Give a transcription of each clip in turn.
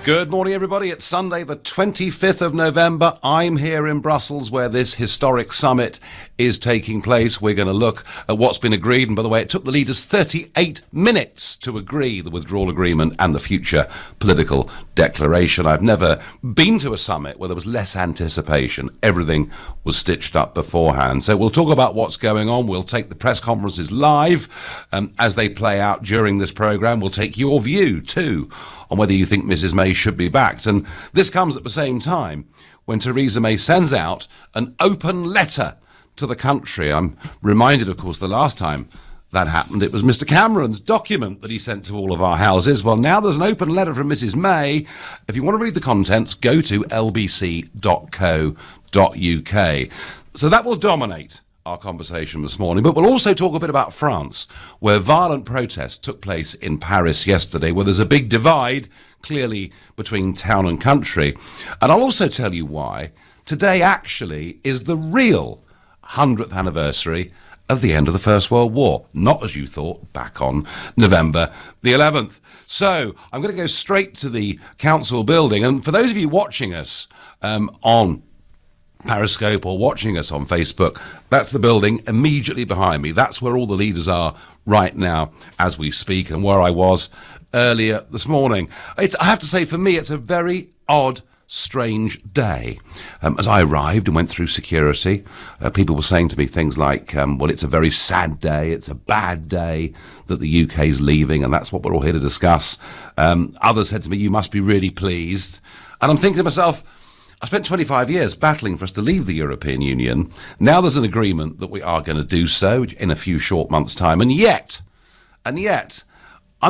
Good morning, everybody. It's Sunday, the 25th of November. I'm here in Brussels where this historic summit is taking place. We're going to look at what's been agreed. And by the way, it took the leaders 38 minutes to agree the withdrawal agreement and the future political declaration. I've never been to a summit where there was less anticipation. Everything was stitched up beforehand. So we'll talk about what's going on. We'll take the press conferences live as they play out during this programme. We'll take your view, too, on whether you think Mrs May should be backed. And this comes at the same time when Theresa May sends out an open letter to the country. I'm reminded, of course, the last time that happened, it was Mr Cameron's document that he sent to all of our houses. Well, now there's an open letter from Mrs May. If you want to read the contents, go to lbc.co.uk. So that will dominate our conversation this morning, but we'll also talk a bit about France, where violent protests took place in Paris yesterday, where there's a big divide, clearly, between town and country. And I'll also tell you why today actually is the real 100th anniversary of the end of the First World War, not as you thought back on November the 11th. So I'm going to go straight to the council building, and for those of you watching us on Periscope or watching us on Facebook, that's the building immediately behind me. That's where all the leaders are right now as we speak, and where I was earlier this morning. I have to say, for me, it's a very odd, strange day. As I arrived and went through security, people were saying to me things like, well, it's a very sad day, it's a bad day that the UK's leaving, and that's what we're all here to discuss. Others said to me, you must be really pleased. And I'm thinking to myself, I spent 25 years battling for us to leave the European Union. Now there's an agreement that we are going to do so in a few short months' time. And yet, I'm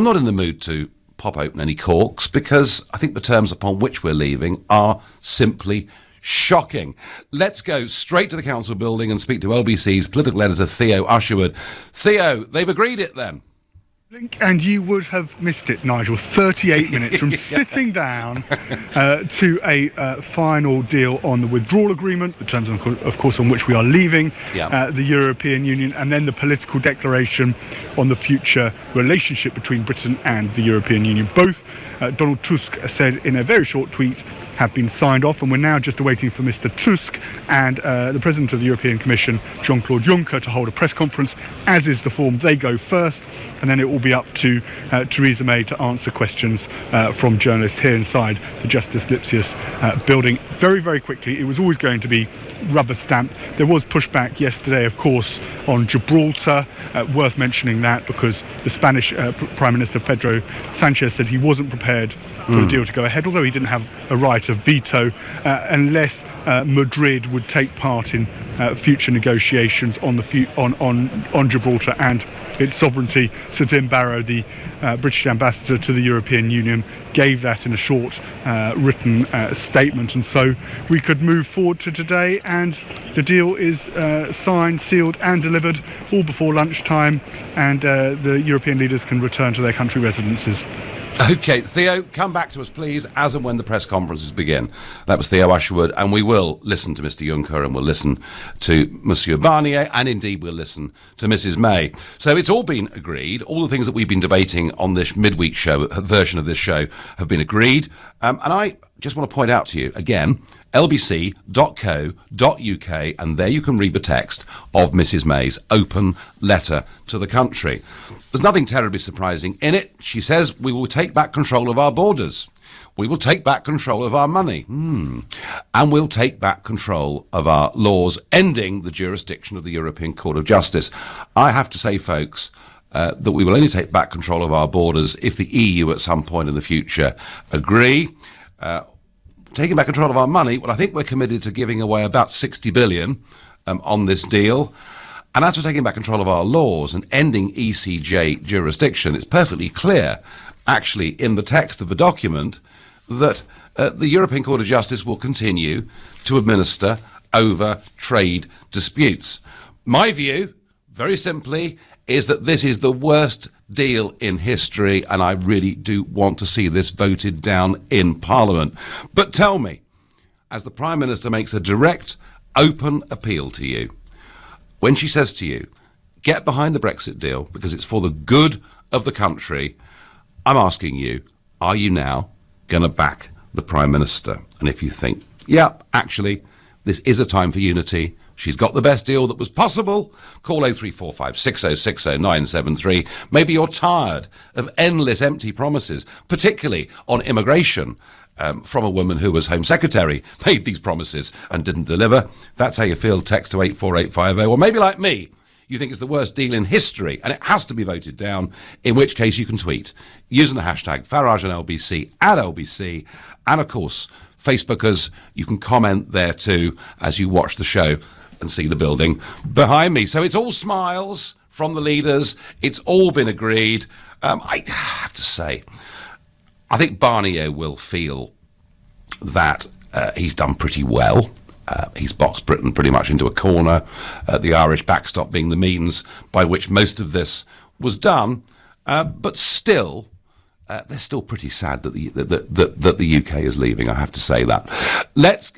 not in the mood to pop open any corks, because I think the terms upon which we're leaving are simply shocking. Let's go straight to the council building and speak to LBC's political editor, Theo Usherwood. Theo, they've agreed it then. And you would have missed it, Nigel. 38 minutes from sitting down to a final deal on the withdrawal agreement, the terms, of course, on which we are leaving the European Union, and then the political declaration on the future relationship between Britain and the European Union. Both, Donald Tusk said in a very short tweet, have been signed off, and we're now just awaiting for Mr Tusk and the President of the European Commission, Jean-Claude Juncker, to hold a press conference, as is the form. They go first, and then it will be up to Theresa May to answer questions from journalists here inside the Justice Lipsius building. Very, very quickly, it was always going to be rubber stamped. There was pushback yesterday, of course, on Gibraltar. Worth mentioning that, because the Spanish Prime Minister Pedro Sanchez said he wasn't prepared for the deal to go ahead, although he didn't have a right of veto unless Madrid would take part in future negotiations on Gibraltar and its sovereignty. Sir Tim Barrow, the British ambassador to the European Union, gave that in a short written statement, and so we could move forward to today, and the deal is signed, sealed and delivered all before lunchtime, and the European leaders can return to their country residences. OK, Theo, come back to us, please, as and when the press conferences begin. That was Theo Usherwood, and we will listen to Mr Juncker, and we'll listen to Monsieur Barnier, and indeed we'll listen to Mrs May. So it's all been agreed. All the things that we've been debating on this midweek show, version of this show, have been agreed. And I just want to point out to you, again, lbc.co.uk, and there you can read the text of Mrs May's open letter to the country. There's nothing terribly surprising in it. She says, we will take back control of our borders. We will take back control of our money. And we'll take back control of our laws, ending the jurisdiction of the European Court of Justice. I have to say, folks, that we will only take back control of our borders if the EU at some point in the future agree. Taking back control of our money, well, I think we're committed to giving away about 60 billion on this deal. And as for taking back control of our laws and ending ECJ jurisdiction, it's perfectly clear, actually, in the text of the document, that the European Court of Justice will continue to administer over trade disputes. My view, very simply, is that this is the worst deal in history, and I really do want to see this voted down in Parliament. But tell me, as the Prime Minister makes a direct, open appeal to you, when she says to you, get behind the Brexit deal because it's for the good of the country, I'm asking you, are you now going to back the Prime Minister. And if you think, yeah, actually, this is a time for unity, she's got the best deal that was possible, call 0345 6060 973. Maybe you're tired of endless empty promises, particularly on immigration, from a woman who was Home Secretary, made these promises and didn't deliver. If that's how you feel, text to 84850. Or maybe like me, you think it's the worst deal in history and it has to be voted down, in which case you can tweet using the hashtag Farage and LBC at LBC. And of course, Facebookers, you can comment there too as you watch the show and see the building behind me. So it's all smiles from the leaders. It's all been agreed. I have to say, I think Barnier will feel that he's done pretty well. He's boxed Britain pretty much into a corner, the Irish backstop being the means by which most of this was done. But still, they're still pretty sad that the UK is leaving, I have to say that.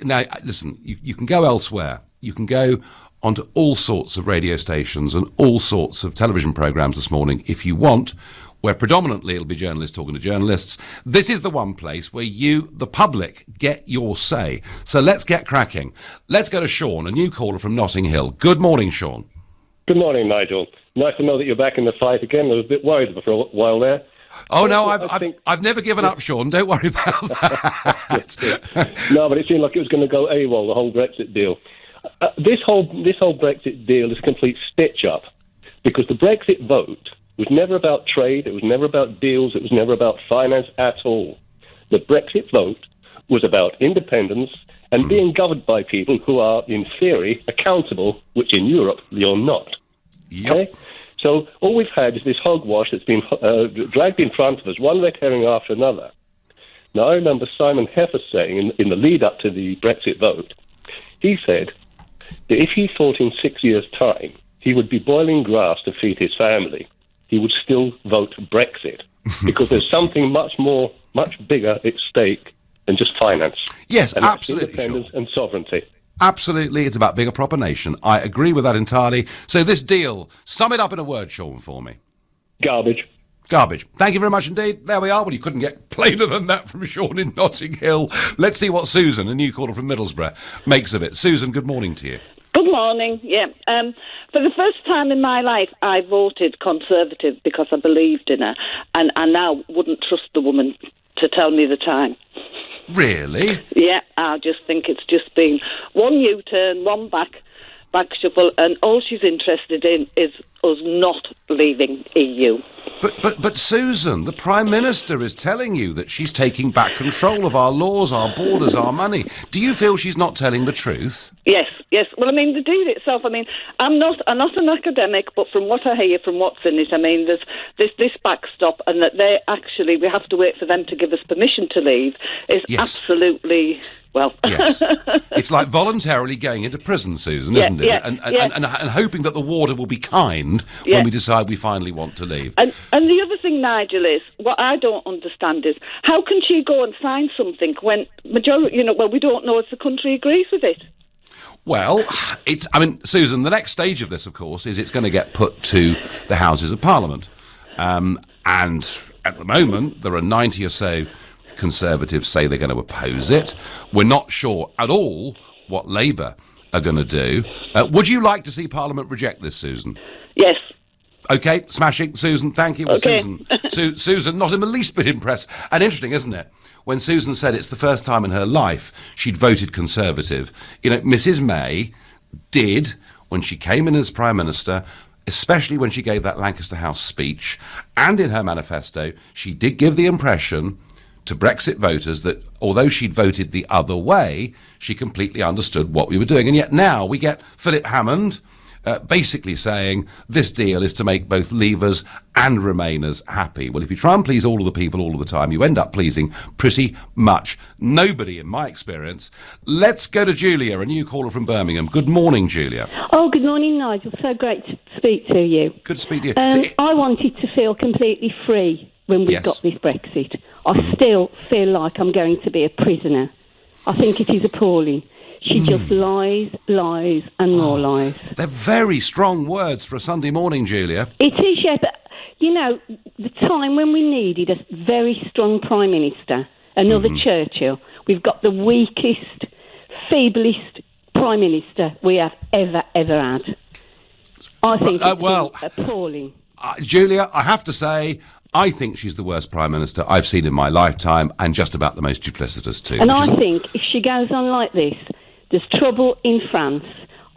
Now, listen, you can go elsewhere. You can go onto all sorts of radio stations and all sorts of television programmes this morning if you want, where predominantly it'll be journalists talking to journalists. This is the one place where you, the public, get your say. So let's get cracking. Let's go to Sean, a new caller from Notting Hill. Good morning, Sean. Good morning, Nigel. Nice to know that you're back in the fight again. I was a bit worried for a while there. Oh, no, I've never given up, Sean. Don't worry about that. No, but it seemed like it was going to go AWOL, the whole Brexit deal. This whole Brexit deal is a complete stitch-up, because the Brexit vote was never about trade, it was never about deals, it was never about finance at all. The Brexit vote was about independence and being governed by people who are, in theory, accountable, which in Europe, you're not. Yep. Okay? So all we've had is this hogwash that's been dragged in front of us, one red herring after another. Now, I remember Simon Heffer saying in the lead-up to the Brexit vote, he said that if he thought in 6 years' time he would be boiling grass to feed his family, he would still vote Brexit, because there's something much bigger at stake than just finance. Yes, and absolutely. Independence and sovereignty. Absolutely, it's about being a proper nation. I agree with that entirely. So this deal, sum it up in a word, Sean, for me. Garbage. Garbage. Thank you very much indeed. There we are. Well, you couldn't get plainer than that from Sean in Notting Hill. Let's see what Susan, a new caller from Middlesbrough, makes of it. Susan, good morning to you. Good morning. Yeah. For the first time in my life, I voted Conservative because I believed in her, and I now wouldn't trust the woman to tell me the time. Really? Yeah, I just think it's just been one U-turn, one back shuffle, and all she's interested in is us not leaving EU. But Susan, the Prime Minister is telling you that she's taking back control of our laws, our borders, our money. Do you feel she's not telling the truth? Yes. Well, I mean, the deal itself, I mean, I'm not an academic, but from what I hear, from what's in it, I mean, there's this backstop, and that we have to wait for them to give us permission to leave, is absolutely... Well, yes, it's like voluntarily going into prison, Susan, isn't it? Yeah, and hoping that the warder will be kind when we decide we finally want to leave. And the other thing, Nigel, is what I don't understand is how can she go and sign something when majority, we don't know if the country agrees with it. Well, Susan, the next stage of this, of course, is it's going to get put to the Houses of Parliament, and at the moment there are 90 or so Conservatives say they're going to oppose it. We're not sure at all what Labour are going to do. Would you like to see Parliament reject this, Susan? Yes. OK, smashing. Susan, thank you. Well, okay. Susan, not in the least bit impressed. And interesting, isn't it? When Susan said it's the first time in her life she'd voted Conservative. Mrs May did, when she came in as Prime Minister, especially when she gave that Lancaster House speech, and in her manifesto, she did give the impression to Brexit voters that although she'd voted the other way, she completely understood what we were doing. And yet now we get Philip Hammond basically saying this deal is to make both Leavers and Remainers happy. Well, if you try and please all of the people all of the time, you end up pleasing pretty much nobody, in my experience. Let's go to Julia, a new caller from Birmingham. Good morning, Julia. Oh, good morning, Nigel. So great to speak to you. Good to speak to you. I wanted to feel completely free when we got this Brexit. I still feel like I'm going to be a prisoner. I think it is appalling. She just lies, and more lies. They're very strong words for a Sunday morning, Julia. It is, yeah, but, the time when we needed a very strong Prime Minister, another Churchill. We've got the weakest, feeblest Prime Minister we have ever had. I think it's appalling. Julia, I have to say, I think she's the worst Prime Minister I've seen in my lifetime, and just about the most duplicitous too. And I think if she goes on like this, there's trouble in France.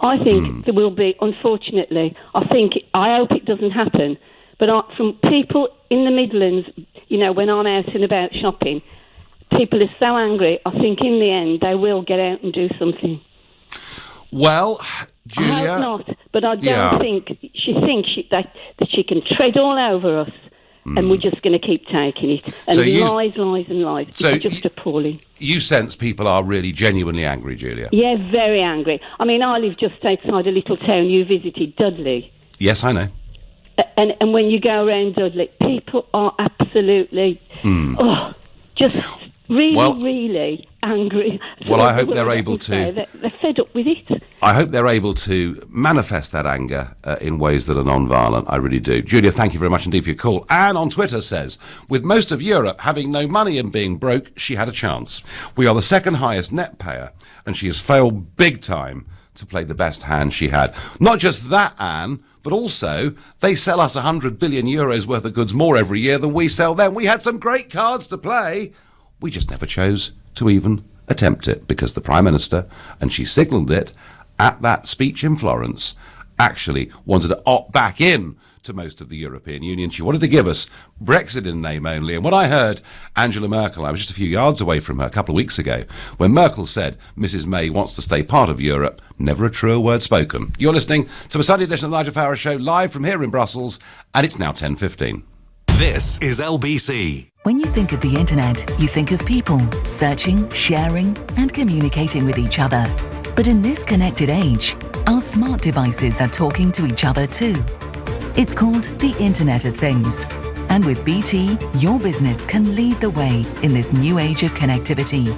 I think there will be, unfortunately, I hope it doesn't happen, but from people in the Midlands, when I'm out and about shopping, people are so angry, I think in the end they will get out and do something. Well, Julia... I hope not, but I don't think she thinks that she can tread all over us, and we're just going to keep taking it. And so lies and lies. It's just appalling. You sense people are really genuinely angry, Julia? Yeah, very angry. I mean, I live just outside a little town. You visited Dudley. Yes, I know. And when you go around Dudley, people are absolutely, just really angry. Well, I hope they're able to... They're fed up with it. I hope they're able to manifest that anger in ways that are non-violent. I really do. Julia, thank you very much indeed for your call. Anne on Twitter says, with most of Europe having no money and being broke, she had a chance. We are the second highest net payer, and she has failed big time to play the best hand she had. Not just that, Anne, but also they sell us 100 billion euros worth of goods more every year than we sell them. We had some great cards to play. We just never chose to even attempt it because the Prime Minister, and she signalled it at that speech in Florence, actually wanted to opt back in to most of the European Union. She wanted to give us Brexit in name only. And when I heard Angela Merkel, I was just a few yards away from her a couple of weeks ago, when Merkel said Mrs May wants to stay part of Europe, never a truer word spoken. You're listening to the Sunday edition of the Nigel Farage Show, live from here in Brussels, and it's now 10:15. This is LBC. When you think of the internet, you think of people searching, sharing, and communicating with each other. But in this connected age, our smart devices are talking to each other too. It's called the Internet of Things. And with BT, your business can lead the way in this new age of connectivity.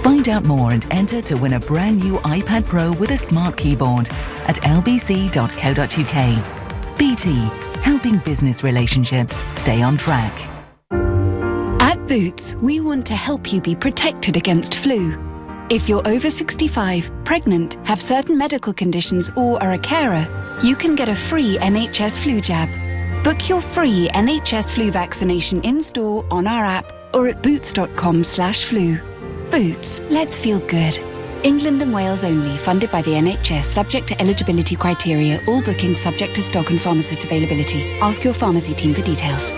Find out more and enter to win a brand new iPad Pro with a smart keyboard at lbc.co.uk. BT, helping business relationships stay on track. At Boots, we want to help you be protected against flu. If you're over 65, pregnant, have certain medical conditions or are a carer, you can get a free NHS flu jab. Book your free NHS flu vaccination in-store on our app or at boots.com/flu. Boots, let's feel good. England and Wales only, funded by the NHS, subject to eligibility criteria, all bookings subject to stock and pharmacist availability. Ask your pharmacy team for details.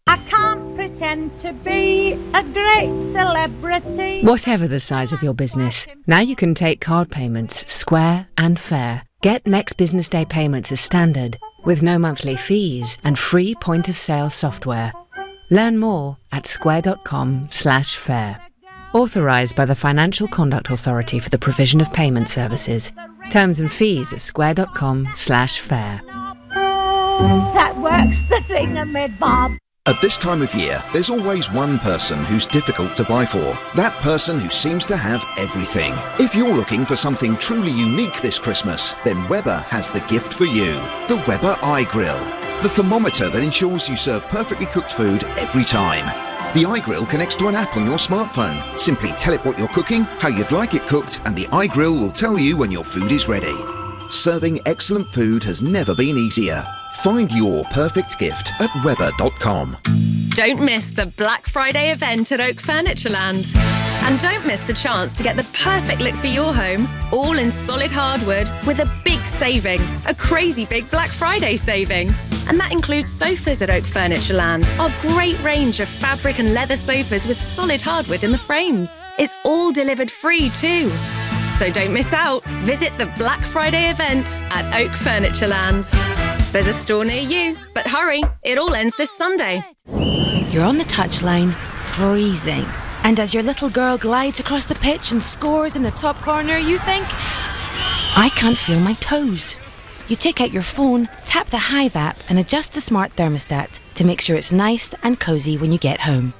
I can't pretend to be a great celebrity. Whatever the size of your business, now you can take card payments square and fair. Get next business day payments as standard, with no monthly fees and free point-of-sale software. Learn more at square.com/fair. Authorised by the Financial Conduct Authority for the provision of payment services. Terms and fees at square.com/fair. That works the thingamabob. At this time of year, there's always one person who's difficult to buy for. That person who seems to have everything. If you're looking for something truly unique this Christmas, then Weber has the gift for you. The Weber iGrill. The thermometer that ensures you serve perfectly cooked food every time. The iGrill connects to an app on your smartphone. Simply tell it what you're cooking, how you'd like it cooked, and the iGrill will tell you when your food is ready. Serving excellent food has never been easier. Find your perfect gift at Weber.com. Don't miss the Black Friday event at Oak Furnitureland. And don't miss the chance to get the perfect look for your home, all in solid hardwood, with a big saving, a crazy big Black Friday saving. And that includes sofas at Oak Furnitureland, our great range of fabric and leather sofas with solid hardwood in the frames. It's all delivered free too. So don't miss out. Visit the Black Friday event at Oak Furnitureland. There's a store near you, but hurry, it all ends this Sunday. You're on the touchline, freezing. And as your little girl glides across the pitch and scores in the top corner, you think, I can't feel my toes. You take out your phone, tap the Hive app and adjust the smart thermostat to make sure it's nice and cosy when you get home.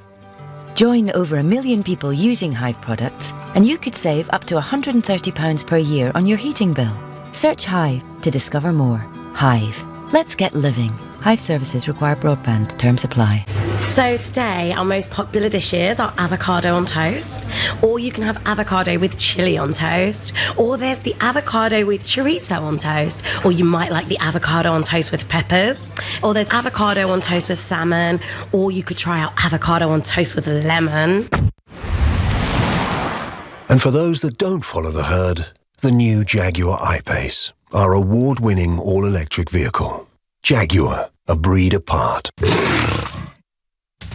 Join over 1 million people using Hive products and you could save up to £130 per year on your heating bill. Search Hive to discover more. Hive. Let's get living. Hive services require broadband. Terms apply. So today our most popular dishes are avocado on toast, or you can have avocado with chili on toast, or there's the avocado with chorizo on toast, or you might like the avocado on toast with peppers, or there's avocado on toast with salmon, or you could try out avocado on toast with lemon. And for those that don't follow the herd, the new Jaguar I-Pace, our award-winning all-electric vehicle. Jaguar, a breed apart.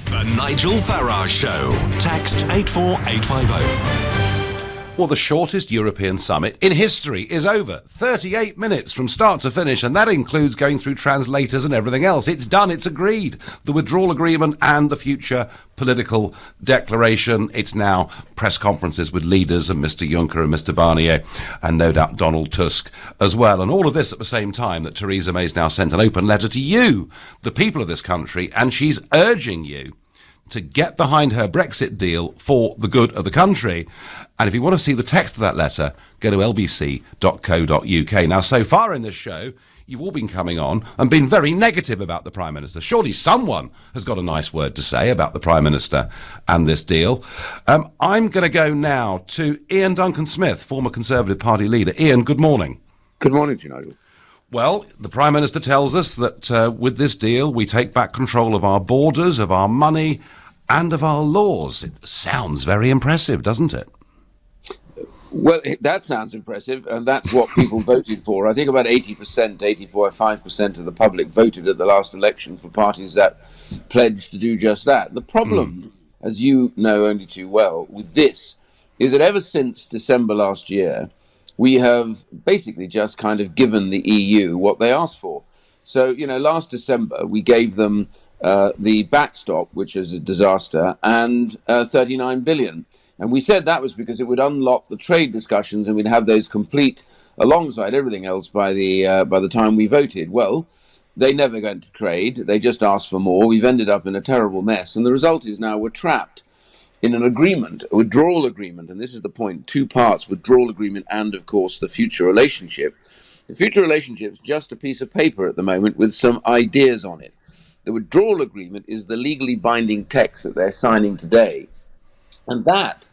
The Nigel Farage Show. Text 84850. Well, the shortest European summit in history is over. 38 minutes from start to finish, and that includes going through translators and everything else. It's done. It's agreed. The withdrawal agreement and the future political declaration. It's now press conferences with leaders and Mr. Juncker and Mr. Barnier and no doubt Donald Tusk as well. And all of this at the same time that Theresa May's now sent an open letter to you, the people of this country, and she's urging you to get behind her Brexit deal for the good of the country. And if you want to see the text of that letter, go to lbc.co.uk. Now, so far in this show, you've all been coming on and been very negative about the Prime Minister. Surely someone has got a nice word to say about the Prime Minister and this deal. I'm going to go now to Ian Duncan-Smith, former Conservative Party leader. Ian, good morning. Good morning to you, Nigel. Well, the Prime Minister tells us that with this deal, we take back control of our borders, of our money, and of our laws. It sounds very impressive, doesn't it? Well, that sounds impressive, and that's what people voted for. I think about 80%, 85% of the public voted at the last election for parties that pledged to do just that. The problem, as you know only too well, with this is that ever since December last year, we have basically just kind of given the EU what they asked for. So, last December, we gave them the backstop, which is a disaster, and 39 billion. And we said that was because it would unlock the trade discussions and we'd have those complete alongside everything else by the time we voted. Well, they never went to trade. They just asked for more. We've ended up in a terrible mess. And the result is now we're trapped in an agreement, a withdrawal agreement. And this is the point, two parts, withdrawal agreement and, of course, the future relationship. The future relationship is just a piece of paper at the moment with some ideas on it. The withdrawal agreement is the legally binding text that they're signing today. And that,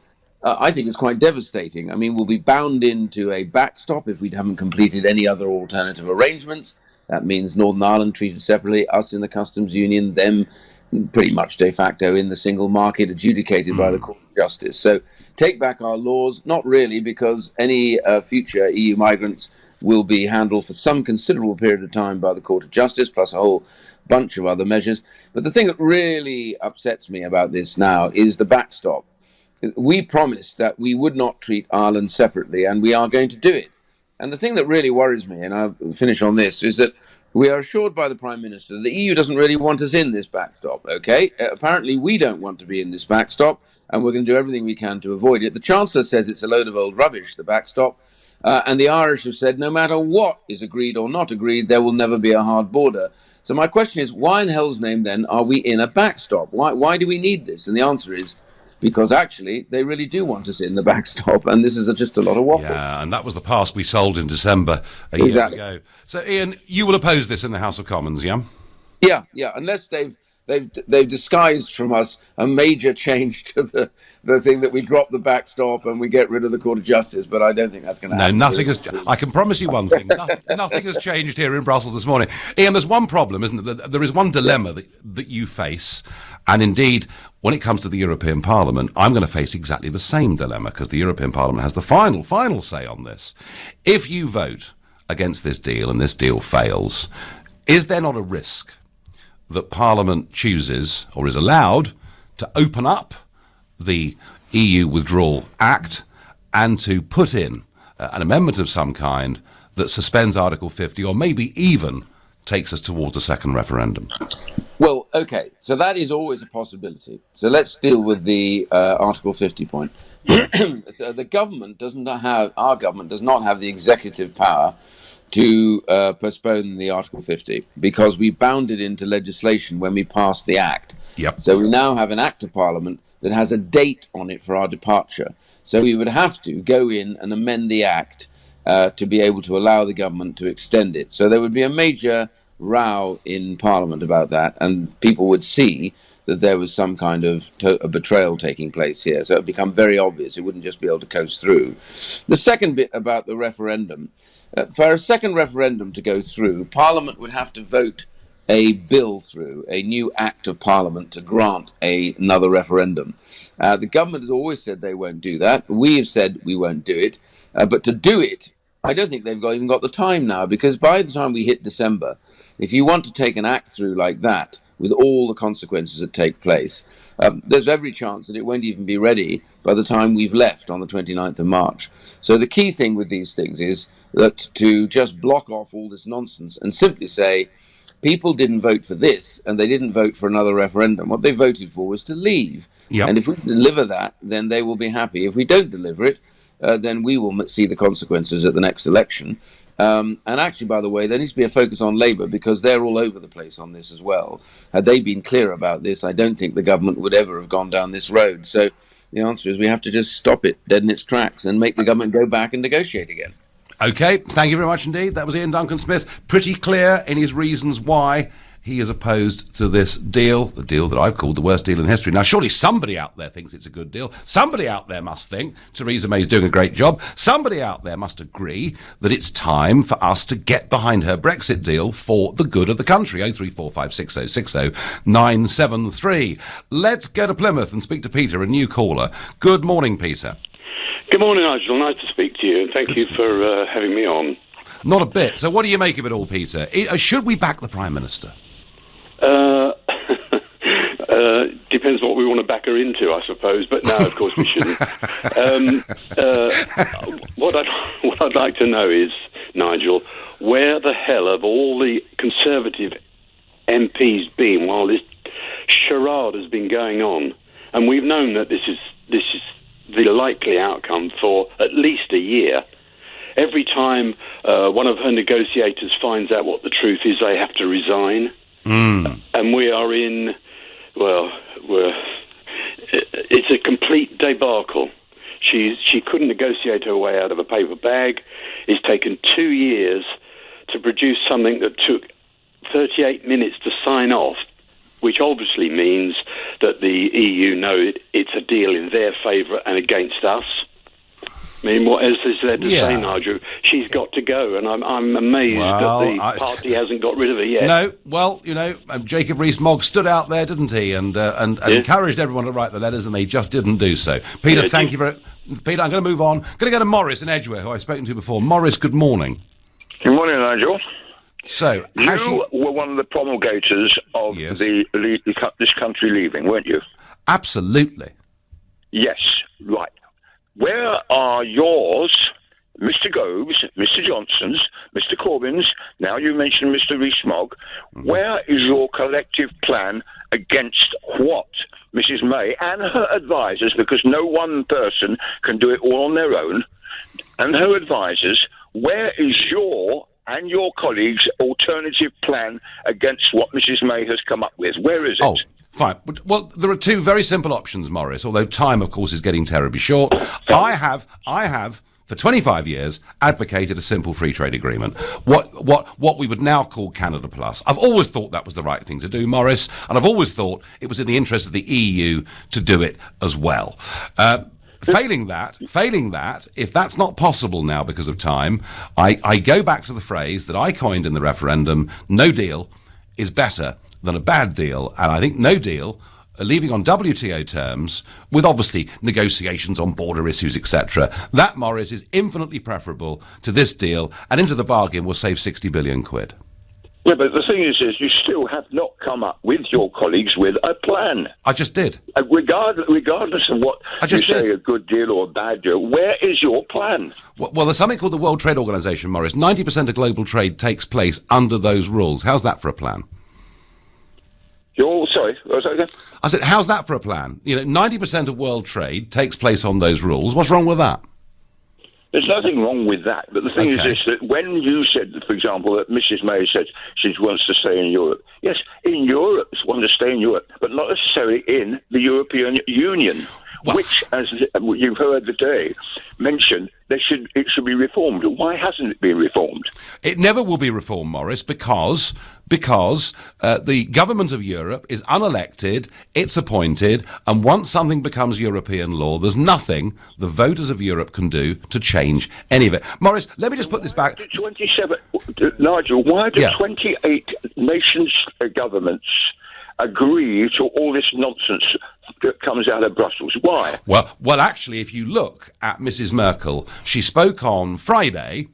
I think, is quite devastating. I mean, we'll be bound into a backstop if we haven't completed any other alternative arrangements. That means Northern Ireland treated separately, us in the customs union, them pretty much de facto in the single market, adjudicated by the Court of Justice. So take back our laws, not really, because any future EU migrants will be handled for some considerable period of time by the Court of Justice, plus a whole bunch of other measures. But the thing that really upsets me about this now is the backstop. We promised that we would not treat Ireland separately, and we are going to do it. And the thing that really worries me, and I'll finish on this, is that we are assured by the Prime Minister that the EU doesn't really want us in this backstop, okay? Apparently we don't want to be in this backstop, and we're going to do everything we can to avoid it. The Chancellor says it's a load of old rubbish, the backstop, and the Irish have said no matter what is agreed or not agreed, there will never be a hard border. So my question is, why in hell's name, then, are we in a backstop? Why do we need this? And the answer is, because actually they really do want us in the backstop, and this is just a lot of waffle. Yeah, and that was the pass we sold in December a year ago. So, Ian, you will oppose this in the House of Commons, yeah? Yeah, unless they've disguised from us a major change to the thing that we drop the backstop and we get rid of the Court of Justice, but I don't think that's going to happen. No, nothing has. I can promise you one thing: nothing has changed here in Brussels this morning. Ian, there's one problem, isn't it? There is one dilemma that you face, and indeed, when it comes to the European Parliament, I'm going to face exactly the same dilemma because the European Parliament has the final say on this. If you vote against this deal and this deal fails, is there not a risk that Parliament chooses or is allowed to open up the EU Withdrawal Act and to put in an amendment of some kind that suspends Article 50 or maybe even takes us towards a second referendum? Well, okay, so that is always a possibility. So let's deal with the Article 50 point. So the government our government does not have the executive power to postpone the Article 50 because we bound it into legislation when we passed the Act. Yep. So we now have an Act of Parliament that has a date on it for our departure. So we would have to go in and amend the Act to be able to allow the government to extend it. So there would be a major row in Parliament about that, and people would see that there was some kind of a betrayal taking place here. So it would become very obvious. It wouldn't just be able to coast through. The second bit about the referendum, for a second referendum to go through, Parliament would have to vote a bill through, a new act of Parliament to grant another referendum. The government has always said they won't do that. We have said we won't do it. But to do it, I don't think they've even got the time now, because by the time we hit December, if you want to take an act through like that, with all the consequences that take place, there's every chance that it won't even be ready by the time we've left on the 29th of March. So the key thing with these things is that to just block off all this nonsense and simply say, people didn't vote for this and they didn't vote for another referendum. What they voted for was to leave. Yep. And if we deliver that, then they will be happy. If we don't deliver it, then we will see the consequences at the next election. And actually, by the way, there needs to be a focus on Labour, because they're all over the place on this as well. Had they been clear about this, I don't think the government would ever have gone down this road. So the answer is we have to just stop it dead in its tracks and make the government go back and negotiate again. OK, thank you very much indeed. That was Ian Duncan Smith, pretty clear in his reasons why he is opposed to this deal, the deal that I've called the worst deal in history. Now, surely somebody out there thinks it's a good deal. Somebody out there must think Theresa May's doing a great job. Somebody out there must agree that it's time for us to get behind her Brexit deal for the good of the country. 03456060973. Let's go to Plymouth and speak to Peter, a new caller. Good morning, Peter. Good morning, Nigel. Nice to speak to you, and thank you for having me on. Not a bit. So what do you make of it all, Peter? Should we back the Prime Minister? Depends what we want to back her into, I suppose. But no, of course we shouldn't. What I'd like to know is, Nigel, where the hell have all the Conservative MPs been while this charade has been going on? And we've known that this is the likely outcome for at least a year. Every time one of her negotiators finds out what the truth is, they have to resign. And we are in, it's a complete debacle. She couldn't negotiate her way out of a paper bag. It's taken 2 years to produce something that took 38 minutes to sign off, which obviously means that the EU know it's a deal in their favour and against us. I mean, what else is there to say, Nigel? She's got to go, and I'm amazed that the party hasn't got rid of her yet. No, well, Jacob Rees-Mogg stood out there, didn't he, and encouraged everyone to write the letters, and they just didn't do so. Peter, thank you very... Peter, I'm going to move on. I'm going to go to Morris in Edgware, who I've spoken to before. Morris, good morning. Good morning, Nigel. So, you were one of the promulgators of this country leaving, weren't you? Absolutely. Yes, right. Where are yours, Mr. Gove's, Mr. Johnson's, Mr. Corbyn's, now you mentioned Mr. Rees-Mogg, where is your collective plan against what? Mrs. May and her advisors, because no one person can do it all on their own, and her advisors, where is your and your colleagues' alternative plan against what Mrs. May has come up with? Where is it? Oh. Fine. Well, there are two very simple options, Morris, although time, of course, is getting terribly short. I have, for 25 years, advocated a simple free trade agreement, what we would now call Canada Plus. I've always thought that was the right thing to do, Morris, and I've always thought it was in the interest of the EU to do it as well. Failing that, if that's not possible now because of time, I go back to the phrase that I coined in the referendum: no deal is better than a bad deal. And I think no deal, leaving on WTO terms, with obviously negotiations on border issues, etc., that, Morris, is infinitely preferable to this deal, and into the bargain will save 60 billion quid. Yeah, but the thing is you still have not come up with your colleagues with a plan. I just did. Regardless of what you say, a good deal or a bad deal, where is your plan? Well, there's something called the World Trade Organization, Morris. 90% of global trade takes place under those rules. How's that for a plan? Sorry, what was that again? I said, how's that for a plan? 90% of world trade takes place on those rules. What's wrong with that? There's nothing wrong with that. But the thing is this, that when you said, for example, that Mrs. May said she wants to stay in Europe. Yes, in Europe, she wants to stay in Europe, but not necessarily in the European Union. which, as you've heard today, mentioned it should be reformed. Why hasn't it been reformed? It never will be reformed, Maurice, because the government of Europe is unelected, it's appointed, and once something becomes European law, there's nothing the voters of Europe can do to change any of it. Maurice, let me just put this back. 27, Nigel, why do 28 nations' governments agree to all this nonsense that comes out of Brussels? Why? Well, actually, if you look at Mrs. Merkel, she spoke on Friday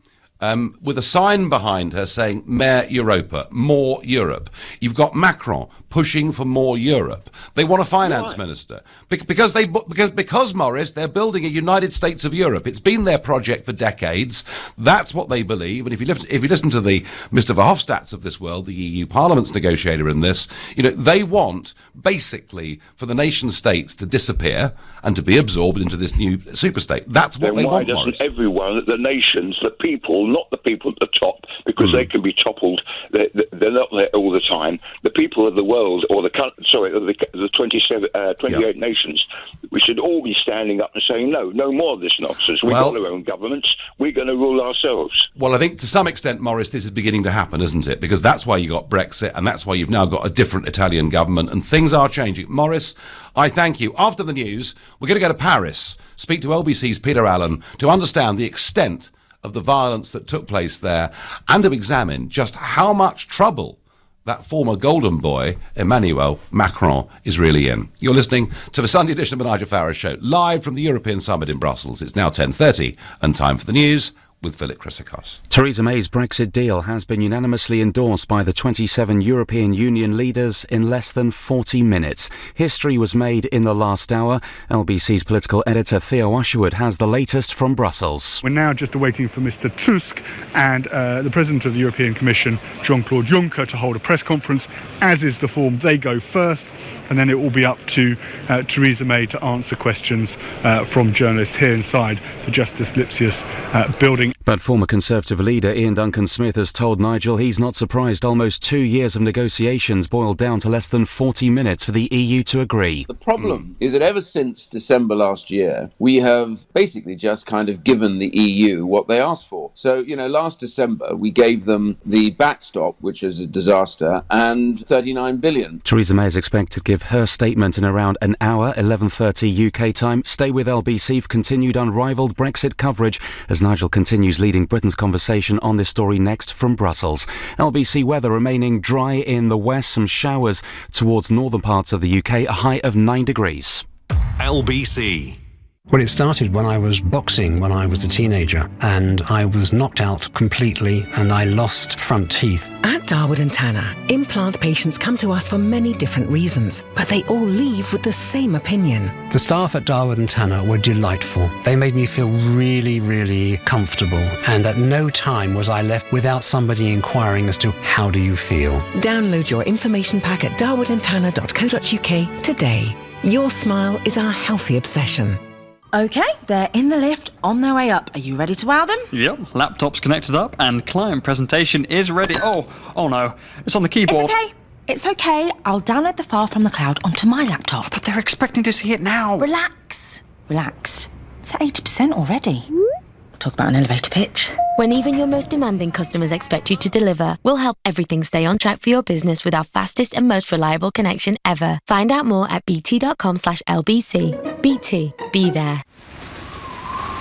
with a sign behind her saying Mehr Europa, more Europe. You've got Macron pushing for more Europe. They want a finance minister because Maurice, they're building a United States of Europe. It's been their project for decades. That's what they believe. And if you listen to the Mr. Verhofstadts of this world, the EU Parliament's negotiator in this, they want basically for the nation states to disappear and to be absorbed into this new superstate. That's what they want. Why doesn't everyone, the nations, the people, not the people at the top, because they can be toppled, they're not there all the time. The people of the world, or the 28 nations, we should all be standing up and saying, no more of this nonsense. We've got our own governments. We're going to rule ourselves. Well, I think to some extent, Maurice, this is beginning to happen, isn't it? Because that's why you got Brexit, and that's why you've now got a different Italian government, and things are changing. Maurice, I thank you. After the news, we're going to go to Paris, speak to LBC's Peter Allen to understand the extent of the violence that took place there and to examine just how much trouble that former golden boy, Emmanuel Macron, is really in. You're listening to the Sunday edition of the Nigel Farage Show, live from the European Summit in Brussels. It's now 10:30 and time for the news with Philip Chrysikos. Theresa May's Brexit deal has been unanimously endorsed by the 27 European Union leaders in less than 40 minutes. History was made in the last hour. LBC's political editor Theo Usherwood has the latest from Brussels. We're now just awaiting for Mr. Tusk and the President of the European Commission, Jean-Claude Juncker, to hold a press conference, as is the form. They go first, and then it will be up to Theresa May to answer questions from journalists here inside the Justice Lipsius building. But former Conservative leader Ian Duncan Smith has told Nigel he's not surprised almost 2 years of negotiations boiled down to less than 40 minutes for the EU to agree. The problem is that ever since December last year, we have basically just kind of given the EU what they asked for. So, last December, we gave them the backstop, which is a disaster, and 39 billion. Theresa May is expected to give her statement in around an hour, 11:30 UK time. Stay with LBC for continued unrivaled Brexit coverage as Nigel continues leading Britain's conversation on this story next from Brussels. LBC weather remaining dry in the west, some showers towards northern parts of the UK, a high of 9 degrees. LBC. Well, it started when I was boxing when I was a teenager, and I was knocked out completely and I lost front teeth. At Darwood & Tanner, implant patients come to us for many different reasons, but they all leave with the same opinion. The staff at Darwood & Tanner were delightful. They made me feel really, really comfortable, and at no time was I left without somebody inquiring as to how do you feel. Download your information pack at darwoodandtanner.co.uk today. Your smile is our healthy obsession. Okay, they're in the lift, on their way up. Are you ready to wow them? Yep, laptop's connected up and client presentation is ready. Oh no, it's on the keyboard. It's okay. I'll download the file from the cloud onto my laptop. But they're expecting to see it now. Relax. It's at 80% already. Talk about an elevator pitch. When even your most demanding customers expect you to deliver, we'll help everything stay on track for your business with our fastest and most reliable connection ever. Find out more at bt.com/LBC. BT, be there.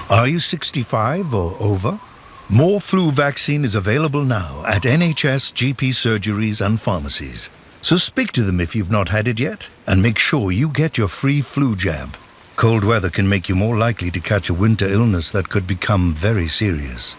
Are you 65 or over? More flu vaccine is available now at NHS GP surgeries and pharmacies. So speak to them if you've not had it yet, and make sure you get your free flu jab. Cold weather can make you more likely to catch a winter illness that could become very serious.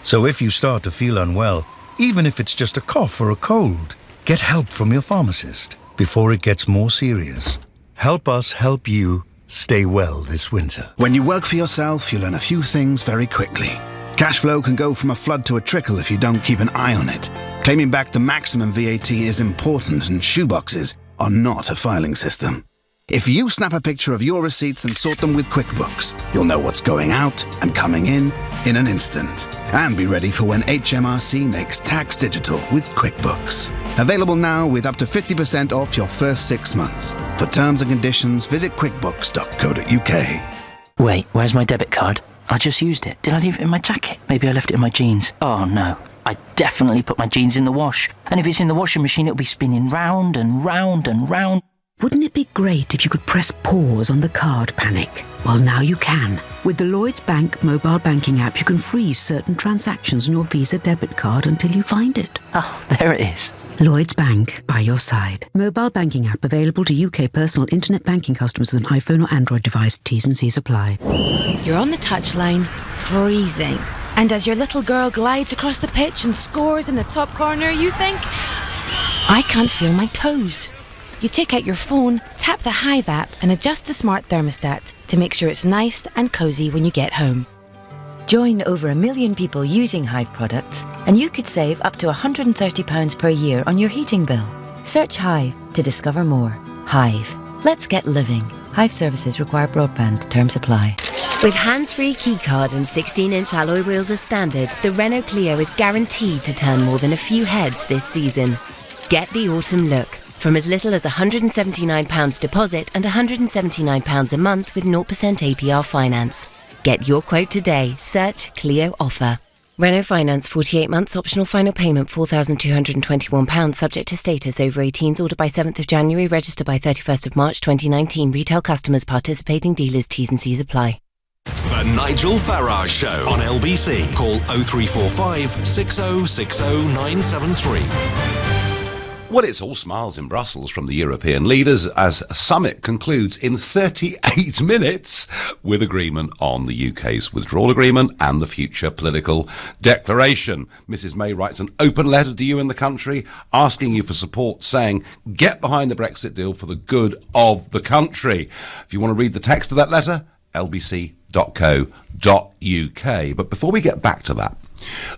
So if you start to feel unwell, even if it's just a cough or a cold, get help from your pharmacist before it gets more serious. Help us help you stay well this winter. When you work for yourself, you learn a few things very quickly. Cash flow can go from a flood to a trickle if you don't keep an eye on it. Claiming back the maximum VAT is important, and shoeboxes are not a filing system. If you snap a picture of your receipts and sort them with QuickBooks, you'll know what's going out and coming in an instant. And be ready for when HMRC makes tax digital with QuickBooks. Available now with up to 50% off your first 6 months. For terms and conditions, visit quickbooks.co.uk. Wait, where's my debit card? I just used it. Did I leave it in my jacket? Maybe I left it in my jeans. Oh no, I definitely put my jeans in the wash. And if it's in the washing machine, it'll be spinning round and round and round. Wouldn't it be great if you could press pause on the card panic? Well, now you can. With the Lloyds Bank mobile banking app, you can freeze certain transactions on your Visa debit card until you find it. Oh, there it is. Lloyds Bank, by your side. Mobile banking app available to UK personal internet banking customers with an iPhone or Android device. T's and C's apply. You're on the touchline, freezing. And as your little girl glides across the pitch and scores in the top corner, you think, I can't feel my toes. You take out your phone, tap the Hive app and adjust the smart thermostat to make sure it's nice and cosy when you get home. Join over 1 million people using Hive products and you could save up to £130 per year on your heating bill. Search Hive to discover more. Hive. Let's get living. Hive services require broadband. Terms apply. With hands-free keycard and 16-inch alloy wheels as standard, the Renault Clio is guaranteed to turn more than a few heads this season. Get the autumn look from as little as £179 deposit and £179 a month with 0% APR finance. Get your quote today. Search Clio offer. Renault Finance, 48 months, optional final payment £4,221, subject to status, over 18s, order by 7th of January, register by 31st of March 2019. Retail customers, participating dealers, T's and C's apply. The Nigel Farage Show on LBC. Call 0345 6060 973. Well, it's all smiles in Brussels from the European leaders as a summit concludes in 38 minutes with agreement on the UK's withdrawal agreement and the future political declaration. Mrs May writes an open letter to you in the country asking you for support, saying, get behind the Brexit deal for the good of the country. If you want to read the text of that letter, lbc.co.uk. But before we get back to that,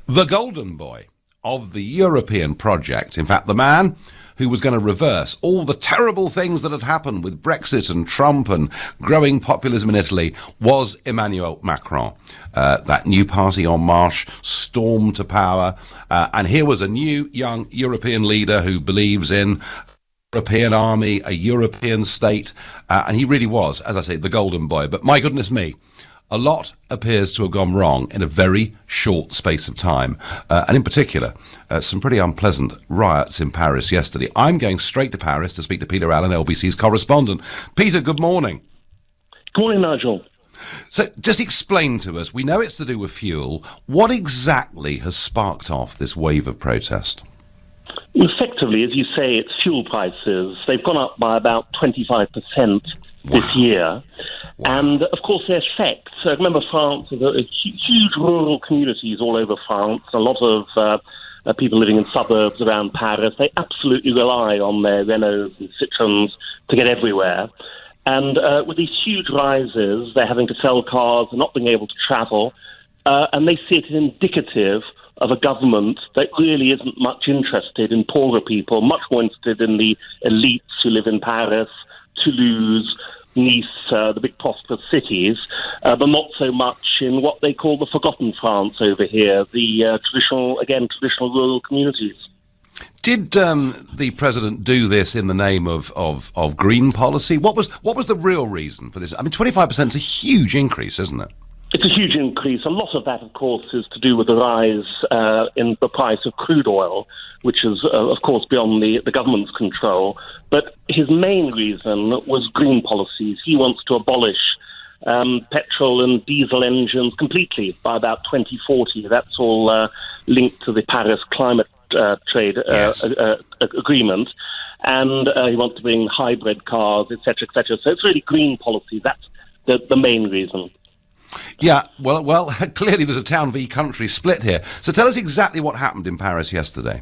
the golden boy of the European project, in fact, the man who was going to reverse all the terrible things that had happened with Brexit and Trump and growing populism in Italy, was Emmanuel Macron. That new party En Marche stormed to power, and here was a new young European leader who believes in European army, a European state, and he really was, as I say, the golden boy. But my goodness me, a lot appears to have gone wrong in a very short space of time, and in particular, some pretty unpleasant riots in Paris yesterday. I'm going straight to Paris to speak to Peter Allen, LBC's correspondent. Peter, good morning. Good morning, Nigel. So just explain to us, we know it's to do with fuel. What exactly has sparked off this wave of protest? Effectively, as you say, it's fuel prices. They've gone up by about 25% this year. Wow. And, of course, their effects. Remember, France is a huge rural communities all over France, a lot of people living in suburbs around Paris. They absolutely rely on their Renaults and Citroëns to get everywhere. And with these huge rises, they're having to sell cars, they're not being able to travel, and they see it as indicative of a government that really isn't much interested in poorer people, much more interested in the elites who live in Paris, Toulouse, Nice, the big prosperous cities, but not so much in what they call the forgotten France over here, the traditional rural communities. Did the president do this in the name of green policy? What was the real reason for this? I mean, 25% is a huge increase, isn't it? It's a huge increase. A lot of that, of course, is to do with the rise in the price of crude oil, which is, of course, beyond the government's control. But his main reason was green policies. He wants to abolish petrol and diesel engines completely by about 2040. That's all linked to the Paris climate trade agreement. And he wants to bring hybrid cars, etc., etc. So it's really green policy. That's the main reason. Yeah, well, clearly there's a town v country split here. So tell us exactly what happened in Paris yesterday.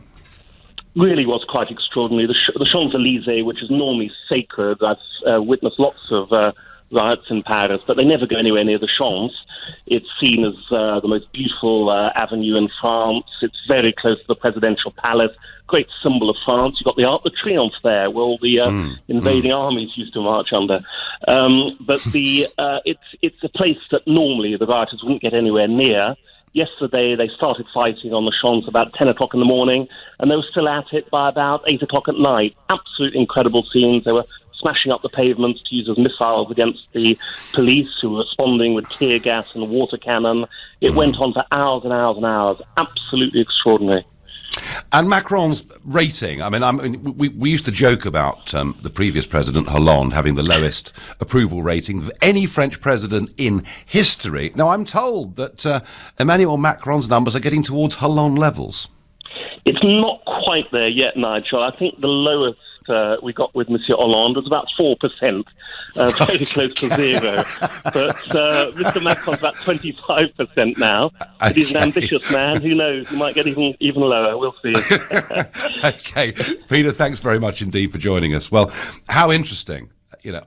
Really was quite extraordinary. The Champs-Élysées, which is normally sacred, I've witnessed lots of riots in Paris, but they never go anywhere near the Champs. It's seen as the most beautiful avenue in France. It's very close to the presidential palace. Great symbol of France. You've got the Arc de Triomphe there, where all the invading armies used to march under. But it's a place that normally the rioters wouldn't get anywhere near. Yesterday, they started fighting on the Champs about 10 o'clock in the morning, and they were still at it by about 8 o'clock at night. Absolutely incredible scenes. They were smashing up the pavements to use as missiles against the police, who were responding with tear gas and water cannon. It went on for hours and hours and hours. Absolutely extraordinary. And Macron's rating, we used to joke about the previous president, Hollande, having the lowest approval rating of any French president in history. Now, I'm told that Emmanuel Macron's numbers are getting towards Hollande levels. It's not quite there yet, Nigel. I think the lowest we got with Monsieur Hollande was about 4%, very close to zero. But Mr. Macron's about 25% now. But he's an ambitious man. Who knows? He might get even lower. We'll see. Okay. Peter, thanks very much indeed for joining us. Well, how interesting.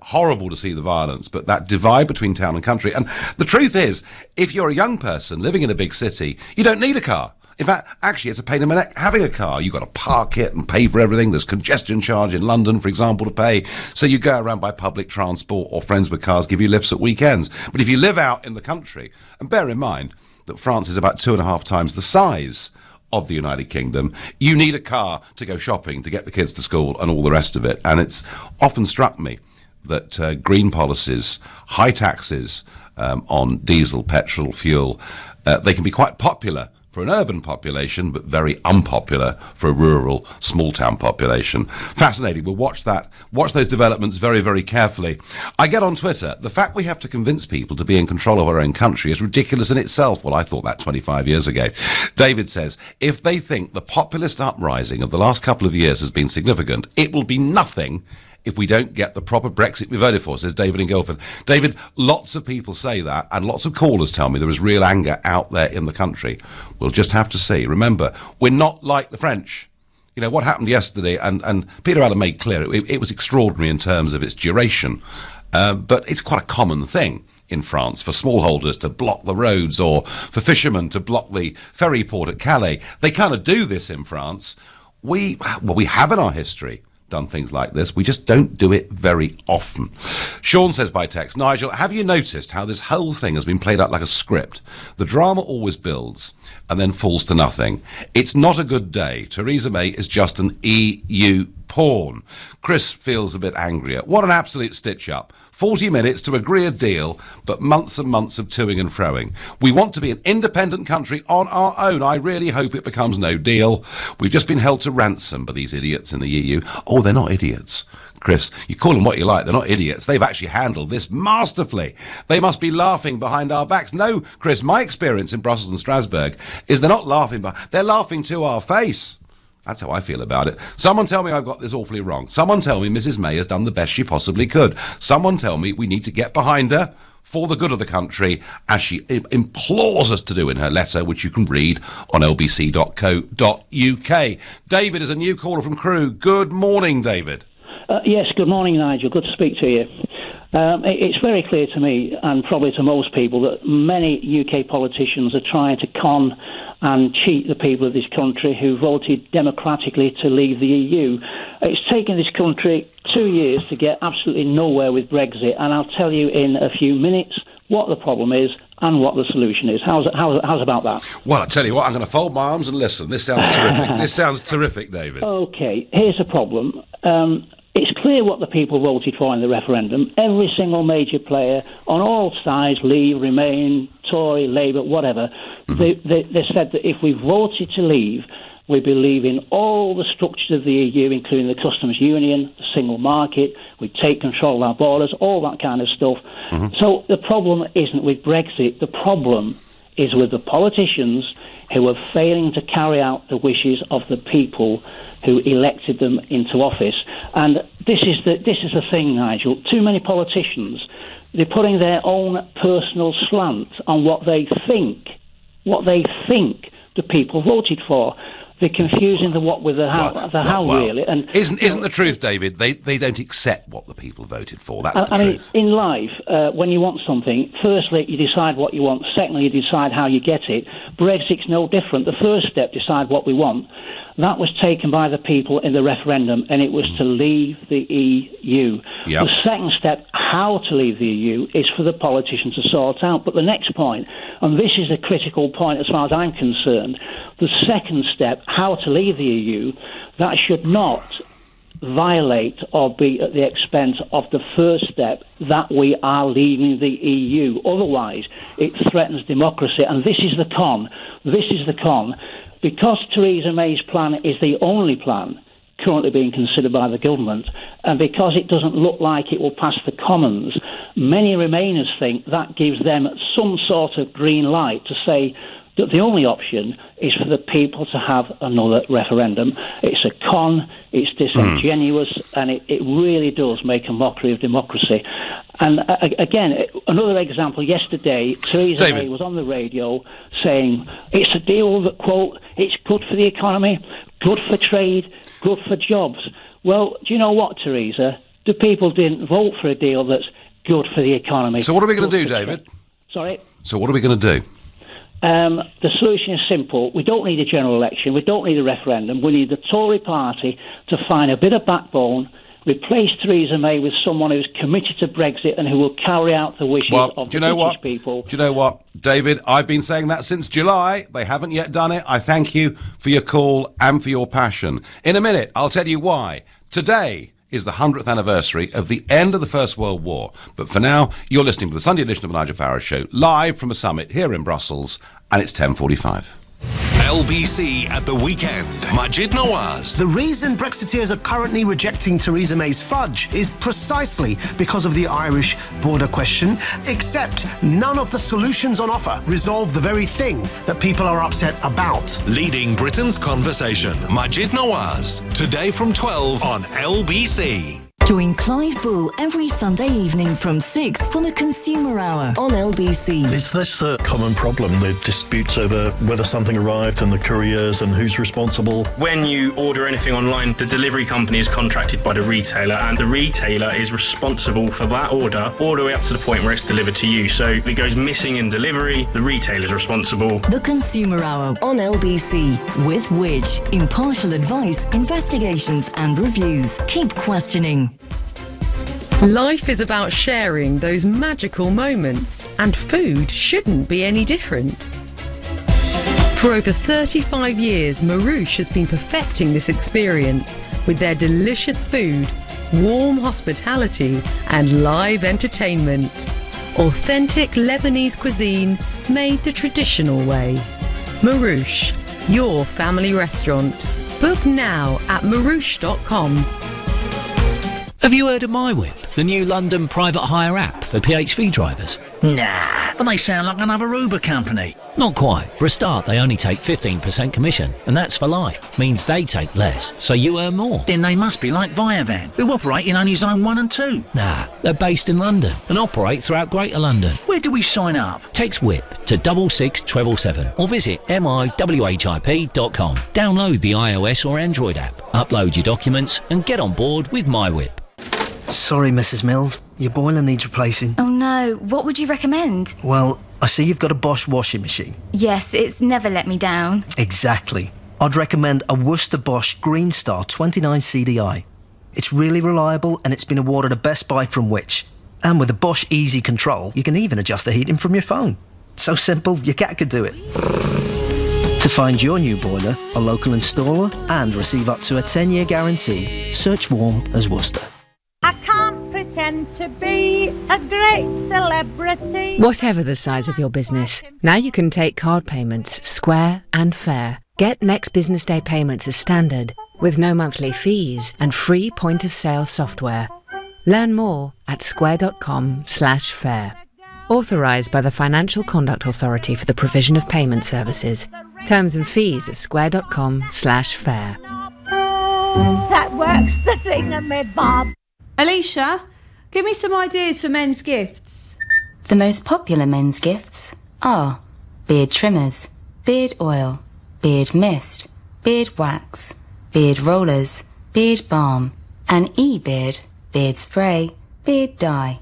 Horrible to see the violence, but that divide between town and country. And the truth is, if you're a young person living in a big city, you don't need a car. In fact, actually, it's a pain in the neck having a car. You've got to park it and pay for everything. There's congestion charge in London, for example, to pay. So you go around by public transport, or friends with cars give you lifts at weekends. But if you live out in the country, and bear in mind that France is about 2.5 times the size of the United Kingdom, you need a car to go shopping, to get the kids to school and all the rest of it. And it's often struck me that green policies, high taxes on diesel, petrol, fuel, they can be quite popular for an urban population, but very unpopular for a rural, small-town population. Fascinating. We'll watch those developments very, very carefully. I get on Twitter, the fact we have to convince people to be in control of our own country is ridiculous in itself. Well, I thought that 25 years ago. David says, if they think the populist uprising of the last couple of years has been significant, it will be nothing if we don't get the proper Brexit we voted for, says David in Guildford. David, lots of people say that, and lots of callers tell me there is real anger out there in the country. We'll just have to see. Remember, we're not like the French. What happened yesterday, and Peter Allen made clear, it was extraordinary in terms of its duration, but it's quite a common thing in France for smallholders to block the roads, or for fishermen to block the ferry port at Calais. They kind of do this in France. We have in our history done things like this. We just don't do it very often. Sean says by text, Nigel, have you noticed how this whole thing has been played out like a script? The drama always builds and then falls to nothing. It's not a good day. Theresa May is just an EU pawn. Chris feels a bit angrier. What an absolute stitch-up. 40 minutes to agree a deal, but months and months of toing and froing. We want to be an independent country on our own. I really hope it becomes no deal. We've just been held to ransom by these idiots in the EU. Oh, they're not idiots. Chris, you call them what you like, they're not idiots. They've actually handled this masterfully. They must be laughing behind our backs. No, Chris, my experience in Brussels and Strasbourg is they're not laughing, they're laughing to our face. That's how I feel about it. Someone tell me I've got this awfully wrong. Someone tell me Mrs. May has done the best she possibly could. Someone tell me we need to get behind her for the good of the country, as she implores us to do in her letter, which you can read on lbc.co.uk. David is a new caller from Crewe. Good morning, David. Yes, good morning, Nigel. Good to speak to you. It's very clear to me, and probably to most people, that many UK politicians are trying to con and cheat the people of this country who voted democratically to leave the EU. It's taken this country 2 years to get absolutely nowhere with Brexit, and I'll tell you in a few minutes what the problem is and what the solution is. How's about that? Well, I'll tell you what, I'm going to fold my arms and listen. This sounds terrific. This sounds terrific, David. OK, here's the problem. It's clear what the people voted for in the referendum. Every single major player on all sides, Leave, Remain, Tory, Labour, whatever, they said that if we voted to leave, we'd be leaving all the structures of the EU, including the customs union, the single market, we'd take control of our borders, all that kind of stuff. So the problem isn't with Brexit. The problem is with the politicians who are failing to carry out the wishes of the people who elected them into office. And this is the thing, Nigel. Too many politicians, they're putting their own personal slant on what they think the people voted for. They're confusing the what with the how, really. And isn't the truth, David? They don't accept what the people voted for. That's the truth. In life, when you want something, firstly you decide what you want. Secondly, you decide how you get it. Brexit's no different. The first step, decide what we want. That was taken by the people in the referendum, and it was to leave the EU. Yep. The second step, how to leave the EU, is for the politicians to sort out. But the next point, and this is a critical point as far as I'm concerned, the second step, how to leave the EU, that should not violate or be at the expense of the first step, that we are leaving the EU. Otherwise, it threatens democracy. And this is the con. This is the con. Because Theresa May's plan is the only plan currently being considered by the government, and because it doesn't look like it will pass the Commons, many Remainers think that gives them some sort of green light to say that the only option is for the people to have another referendum. It's a con, it's disingenuous, and it really does make a mockery of democracy. And again, another example, yesterday, Theresa May was on the radio saying it's a deal that, quote, it's good for the economy, good for trade, good for jobs. Well, do you know what, Theresa? The people didn't vote for a deal that's good for the economy. So what are we going to do, David? Sorry? So what are we going to do? The solution is simple. We don't need a general election. We don't need a referendum. We need the Tory party to find a bit of backbone, replace Theresa May with someone who's committed to Brexit and who will carry out the wishes of the British people. Do you know what, David? I've been saying that since July. They haven't yet done it. I thank you for your call and for your passion. In a minute, I'll tell you why. Today is the 100th anniversary of the end of the First World War. But for now, you're listening to the Sunday edition of the Nigel Farage Show, live from a summit here in Brussels, and it's 10:45. LBC at the weekend. Majid Nawaz. The reason Brexiteers are currently rejecting Theresa May's fudge is precisely because of the Irish border question, except none of the solutions on offer resolve the very thing that people are upset about. Leading Britain's conversation. Majid Nawaz. Today from 12 on LBC. Join Clive Bull every Sunday evening from 6 for the Consumer Hour on LBC. Is this a common problem, the disputes over whether something arrived and the couriers and who's responsible? When you order anything online, the delivery company is contracted by the retailer, and the retailer is responsible for that order all the way up to the point where it's delivered to you. So if it goes missing in delivery, the retailer is responsible. The Consumer Hour on LBC with Which. Impartial advice, investigations and reviews. Keep questioning. Life is about sharing those magical moments, and food shouldn't be any different. For over 35 years, Marouche has been perfecting this experience with their delicious food, warm hospitality, and live entertainment. Authentic Lebanese cuisine made the traditional way. Marouche, your family restaurant. Book now at marouche.com. Have you heard of MyWhip, the new London private hire app for PHV drivers? Nah, but they sound like another Uber company. Not quite. For a start, they only take 15% commission, and that's for life. Means they take less, so you earn more. Then they must be like Viavan, who operate in only Zone 1 and 2. Nah, they're based in London and operate throughout Greater London. Where do we sign up? Text WHIP to 66777 or visit mywhip.com. Download the iOS or Android app, upload your documents, and get on board with MyWhip. Sorry, Mrs. Mills. Your boiler needs replacing. Oh no, what would you recommend? Well, I see you've got a Bosch washing machine. Yes, it's never let me down. Exactly. I'd recommend a Worcester Bosch Green Star 29 CDI. It's really reliable and it's been awarded a Best Buy from Which. And with the Bosch Easy Control, you can even adjust the heating from your phone. So simple, your cat could do it. To find your new boiler, a local installer, and receive up to a 10-year guarantee, search Warm as Worcester. I can't pretend to be a great celebrity. Whatever the size of your business, now you can take card payments square and fair. Get Next Business Day payments as standard, with no monthly fees and free point-of-sale software. Learn more at square.com/fair. Authorised by the Financial Conduct Authority for the provision of payment services. Terms and fees at square.com/fair. That works the thingamabob. Alicia, give me some ideas for men's gifts. The most popular men's gifts are beard trimmers, beard oil, beard mist, beard wax, beard rollers, beard balm, an e-beard, beard spray, beard dye.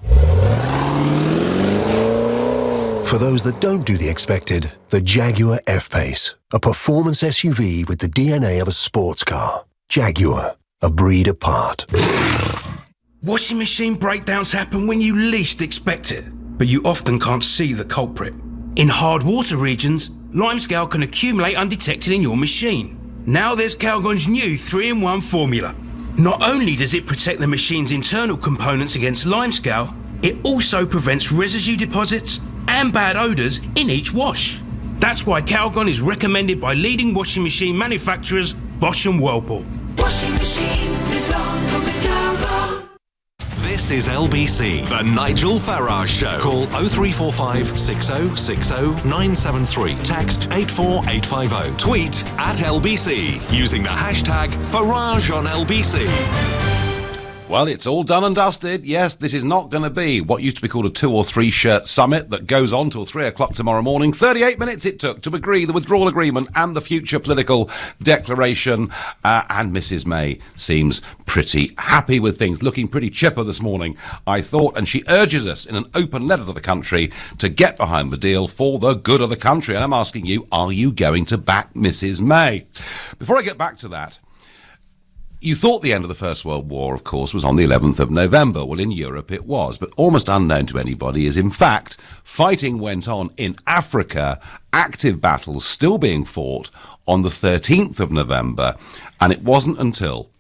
For those that don't do the expected, the Jaguar F-Pace, a performance SUV with the DNA of a sports car. Jaguar, a breed apart. Washing machine breakdowns happen when you least expect it, but you often can't see the culprit. In hard water regions, limescale can accumulate undetected in your machine. Now there's Calgon's new 3-in-1 formula. Not only does it protect the machine's internal components against limescale, it also prevents residue deposits and bad odours in each wash. That's why Calgon is recommended by leading washing machine manufacturers Bosch and Whirlpool. Washing machines live longer with Calgon. This is LBC, the Nigel Farage Show. Call 0345 6060 973. Text 84850. Tweet at LBC using the hashtag Farage on LBC. Well, it's all done and dusted. Yes, this is not going to be what used to be called a 2 or 3 shirt summit that goes on till 3 o'clock tomorrow morning. 38 minutes it took to agree the withdrawal agreement and the future political declaration. And Mrs. May seems pretty happy with things, looking pretty chipper this morning, I thought. And she urges us in an open letter to the country to get behind the deal for the good of the country. And I'm asking you, are you going to back Mrs. May? Before I get back to that, you thought the end of the First World War, of course, was on the 11th of November. Well, in Europe it was, but almost unknown to anybody is, in fact, fighting went on in Africa, active battles still being fought on the 13th of November, and it wasn't until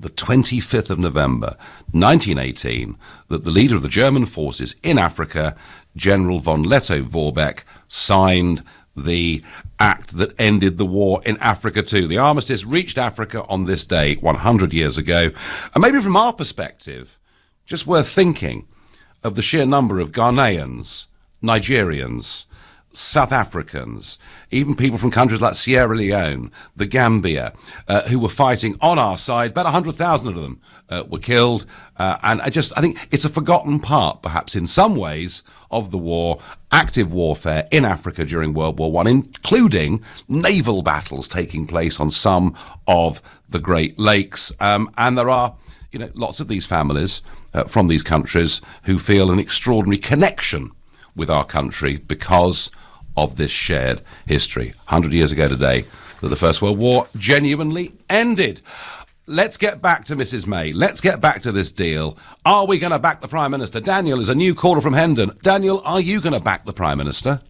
the 25th of November, 1918, that the leader of the German forces in Africa, General von Lettow-Vorbeck, signed the act that ended the war in Africa too. The armistice reached Africa on this day 100 years ago. And maybe from our perspective, just worth thinking of the sheer number of Ghanaians, Nigerians, South Africans, even people from countries like Sierra Leone, the Gambia, who were fighting on our side. About 100,000 of them were killed. And I think it's a forgotten part, perhaps in some ways, of the war, active warfare in Africa during World War I, including naval battles taking place on some of the Great Lakes. And there are, lots of these families from these countries who feel an extraordinary connection with our country because of this shared history. 100 years ago today that the First World War genuinely ended. Let's get back to Mrs. May. Let's get back to this deal. Are we going to back the Prime Minister? Daniel is a new caller from Hendon. Daniel, are you going to back the Prime Minister?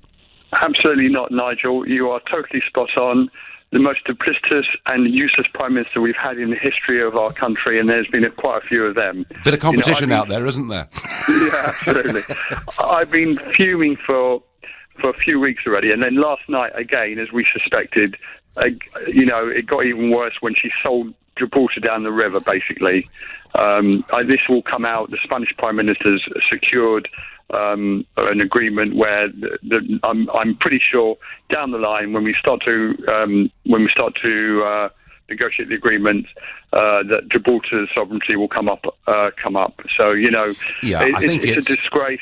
Absolutely not, Nigel. You are totally spot on. The most duplicitous and useless Prime Minister we've had in the history of our country, and there's been quite a few of them. Bit of competition out there, isn't there? Yeah, absolutely. I've been fuming for a few weeks already, and then last night, again, as we suspected, it got even worse when she sold Gibraltar down the river, basically. This will come out. The Spanish Prime Minister's secured an agreement where I'm pretty sure down the line when we start to negotiate the agreement that Gibraltar's sovereignty will come up. So it's a disgrace.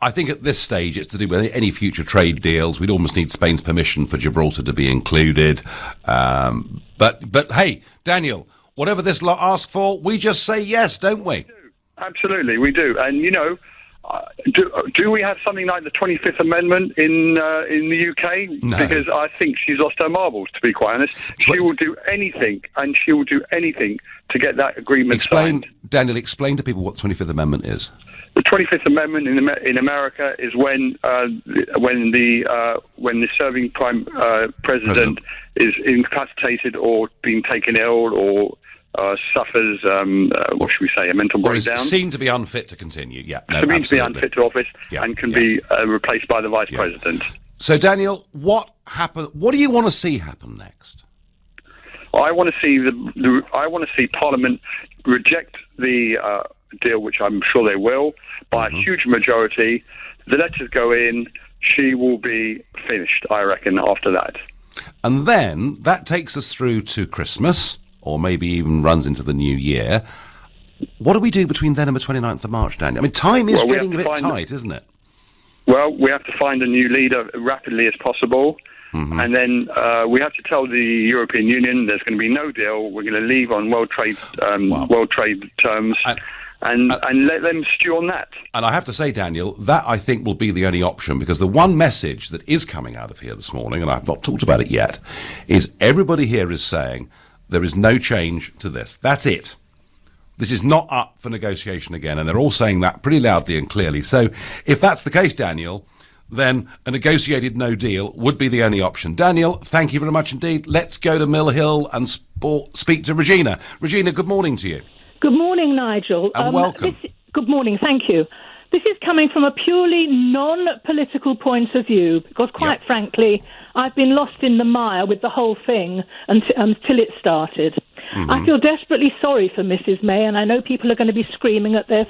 I think at this stage it's to do with any future trade deals. We'd almost need Spain's permission for Gibraltar to be included. But hey, Daniel, whatever this lot asks for, we just say yes, don't we? Absolutely, we do. And, do we have something like the 25th Amendment in the UK? No. Because I think she's lost her marbles, to be quite honest. She will do anything, and she will do anything to get that agreement signed. Daniel, explain to people what the 25th Amendment is. The 25th Amendment in America is when the serving president is incapacitated or being taken ill or suffers, what should we say, a mental breakdown. Or is seen to be unfit to continue, yeah. No, to be unfit to office and can be replaced by the vice president. So, Daniel, what happened? What do you want to see happen next? I want to see Parliament reject the deal, which I'm sure they will, by a huge majority. The letters go in. She will be finished, I reckon, after that. And then that takes us through to Christmas, or maybe even runs into the new year. What do we do between then and the 29th of March, Daniel? I mean, time is getting a bit tight, isn't it? Well, we have to find a new leader rapidly as possible. Mm-hmm. And then we have to tell the European Union there's going to be no deal. We're going to leave on world trade terms. and let them stew on that. And I have to say, Daniel, that I think will be the only option, because the one message that is coming out of here this morning, and I've not talked about it yet, is everybody here is saying there is no change to this. That's it. This is not up for negotiation again, and they're all saying that pretty loudly and clearly. So if that's the case, Daniel, then a negotiated no deal would be the only option. Daniel, thank you very much indeed. Let's go to Mill Hill and speak to Regina. Regina, good morning to you. Good morning, Nigel. And welcome. Good morning, thank you. This is coming from a purely non-political point of view, because quite frankly, I've been lost in the mire with the whole thing until it started. Mm-hmm. I feel desperately sorry for Mrs. May, and I know people are going to be screaming at their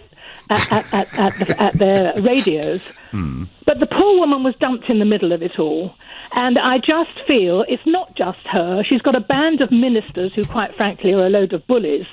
their radios. Mm. But the poor woman was dumped in the middle of it all. And I just feel it's not just her. She's got a band of ministers who, quite frankly, are a load of bullies.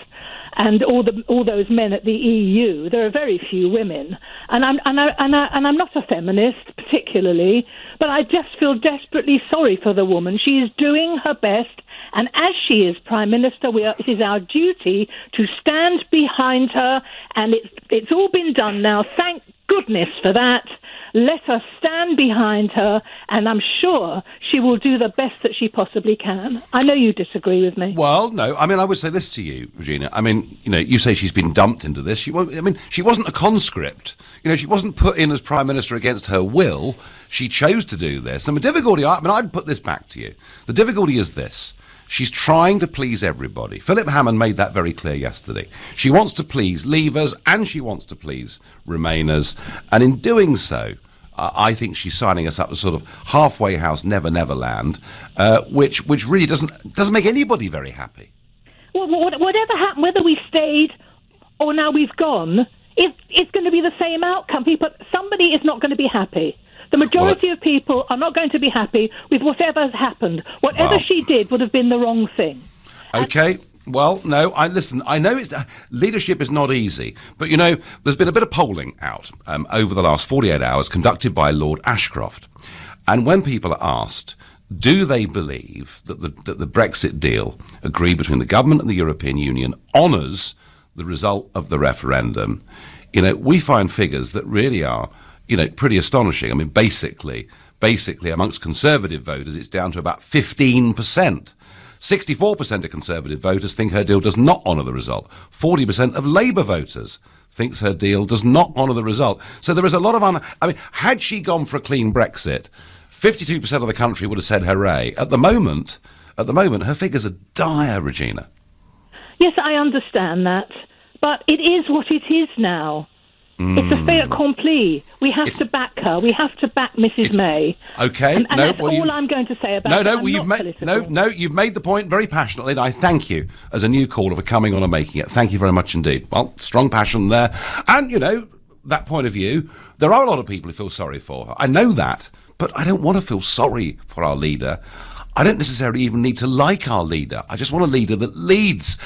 And all those men at the EU, there are very few women. And I'm not a feminist particularly, but I just feel desperately sorry for the woman. She is doing her best, and as she is Prime Minister, it is our duty to stand behind her. And it's all been done now. Thank goodness for that. Let us stand behind her, and I'm sure she will do the best that she possibly can. I know you disagree with me. Well, no, I mean, I would say this to you, Regina. I mean, you say she's been dumped into this. She wasn't a conscript. She wasn't put in as Prime Minister against her will. She chose to do this. And the difficulty, I'd put this back to you. The difficulty is this. She's trying to please everybody. Philip Hammond made that very clear yesterday. She wants to please Leavers and she wants to please Remainers. And in doing so, I think she's signing us up to sort of halfway house, never land, which really doesn't make anybody very happy. Well, whatever happened, whether we stayed or now we've gone, it's going to be the same outcome. Somebody is not going to be happy. The majority of people are not going to be happy with whatever has happened. Whatever she did would have been the wrong thing. Okay. Well, no, I know leadership is not easy, but there's been a bit of polling out over the last 48 hours conducted by Lord Ashcroft. And when people are asked, do they believe that the Brexit deal agreed between the government and the European Union honours the result of the referendum, we find figures that really are pretty astonishing. I mean, basically, amongst Conservative voters, it's down to about 15%. 64% of Conservative voters think her deal does not honour the result. 40% of Labour voters thinks her deal does not honour the result. So there is a lot of had she gone for a clean Brexit, 52% of the country would have said hooray. At the moment, her figures are dire, Regina. Yes, I understand that. But it is what it is now. It's a fait accompli. We have to back her. We have to back Mrs. May. Okay. And that's all I'm going to say about it. You've made the point very passionately, and I thank you as a new caller for coming on and making it. Thank you very much indeed. Well, strong passion there. And, that point of view, there are a lot of people who feel sorry for her. I know that, but I don't want to feel sorry for our leader. I don't necessarily even need to like our leader. I just want a leader that leads.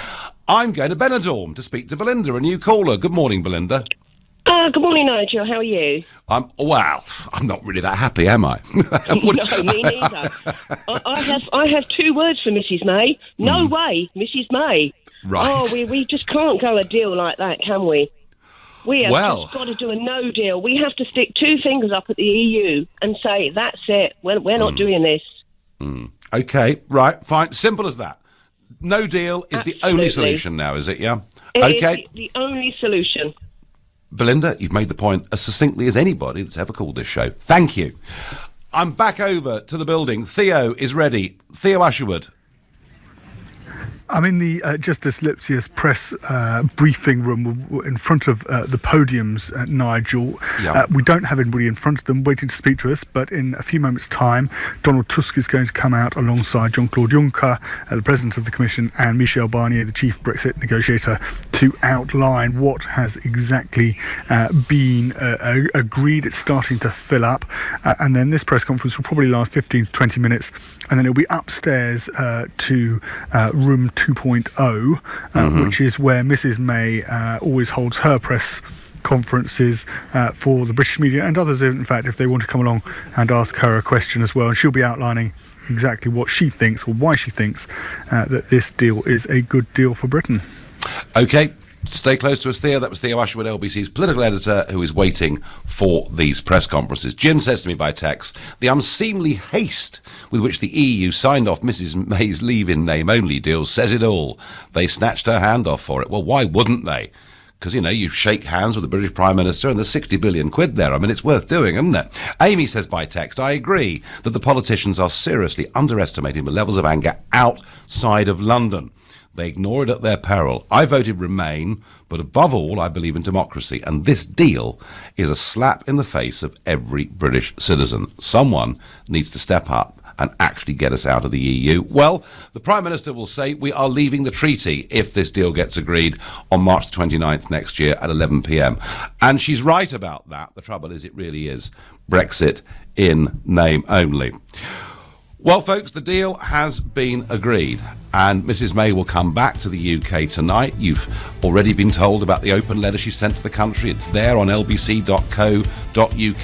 I'm going to Benidorm to speak to Belinda, a new caller. Good morning, Belinda. Good morning, Nigel. How are you? I'm not really that happy, am I? No, me neither. I have two words for Mrs. May. No way, Mrs. May. Right. Oh, we just can't go a deal like that, can we? We have just got to do a no deal. We have to stick two fingers up at the EU and say, that's it. We're not doing this. Okay, right, fine. Simple as that. No deal is the only solution now, is it, yeah? It is the only solution. Belinda, you've made the point as succinctly as anybody that's ever called this show. Thank you. I'm back over to the building. Theo is ready. Theo Usherwood. I'm in the Justice Lipsius press briefing room in front of the podiums, Nigel. Yeah. We don't have anybody in front of them waiting to speak to us, but in a few moments' time, Donald Tusk is going to come out alongside Jean-Claude Juncker, the President of the Commission, and Michel Barnier, the Chief Brexit negotiator, to outline what has exactly been agreed. It's starting to fill up, and then this press conference will probably last 15 to 20 minutes, and then it'll be upstairs to room 2.0, which is where Mrs. May always holds her press conferences for the British media and others, in fact, if they want to come along and ask her a question as well. And she'll be outlining exactly what she thinks or why she thinks that this deal is a good deal for Britain. OK. Stay close to us, Theo. That was Theo Usherwood, LBC's political editor, who is waiting for these press conferences. Jim says to me by text, the unseemly haste with which the EU signed off Mrs May's leave-in-name-only deal says it all. They snatched her hand off for it. Well, why wouldn't they? Because, you know, you shake hands with the British Prime Minister and there's 60 billion quid there. I mean, it's worth doing, isn't it? Amy says by text, I agree that the politicians are seriously underestimating the levels of anger outside of London. They ignore it at their peril. I voted Remain, but above all, I believe in democracy. And this deal is a slap in the face of every British citizen. Someone needs to step up and actually get us out of the EU. Well, the Prime Minister will say we are leaving the treaty if this deal gets agreed on March 29th next year at 11 p.m. And she's right about that. The trouble is, it really is Brexit in name only. Well, folks, the deal has been agreed, and Mrs May will come back to the UK tonight. You've already been told about the open letter she sent to the country. It's there on lbc.co.uk,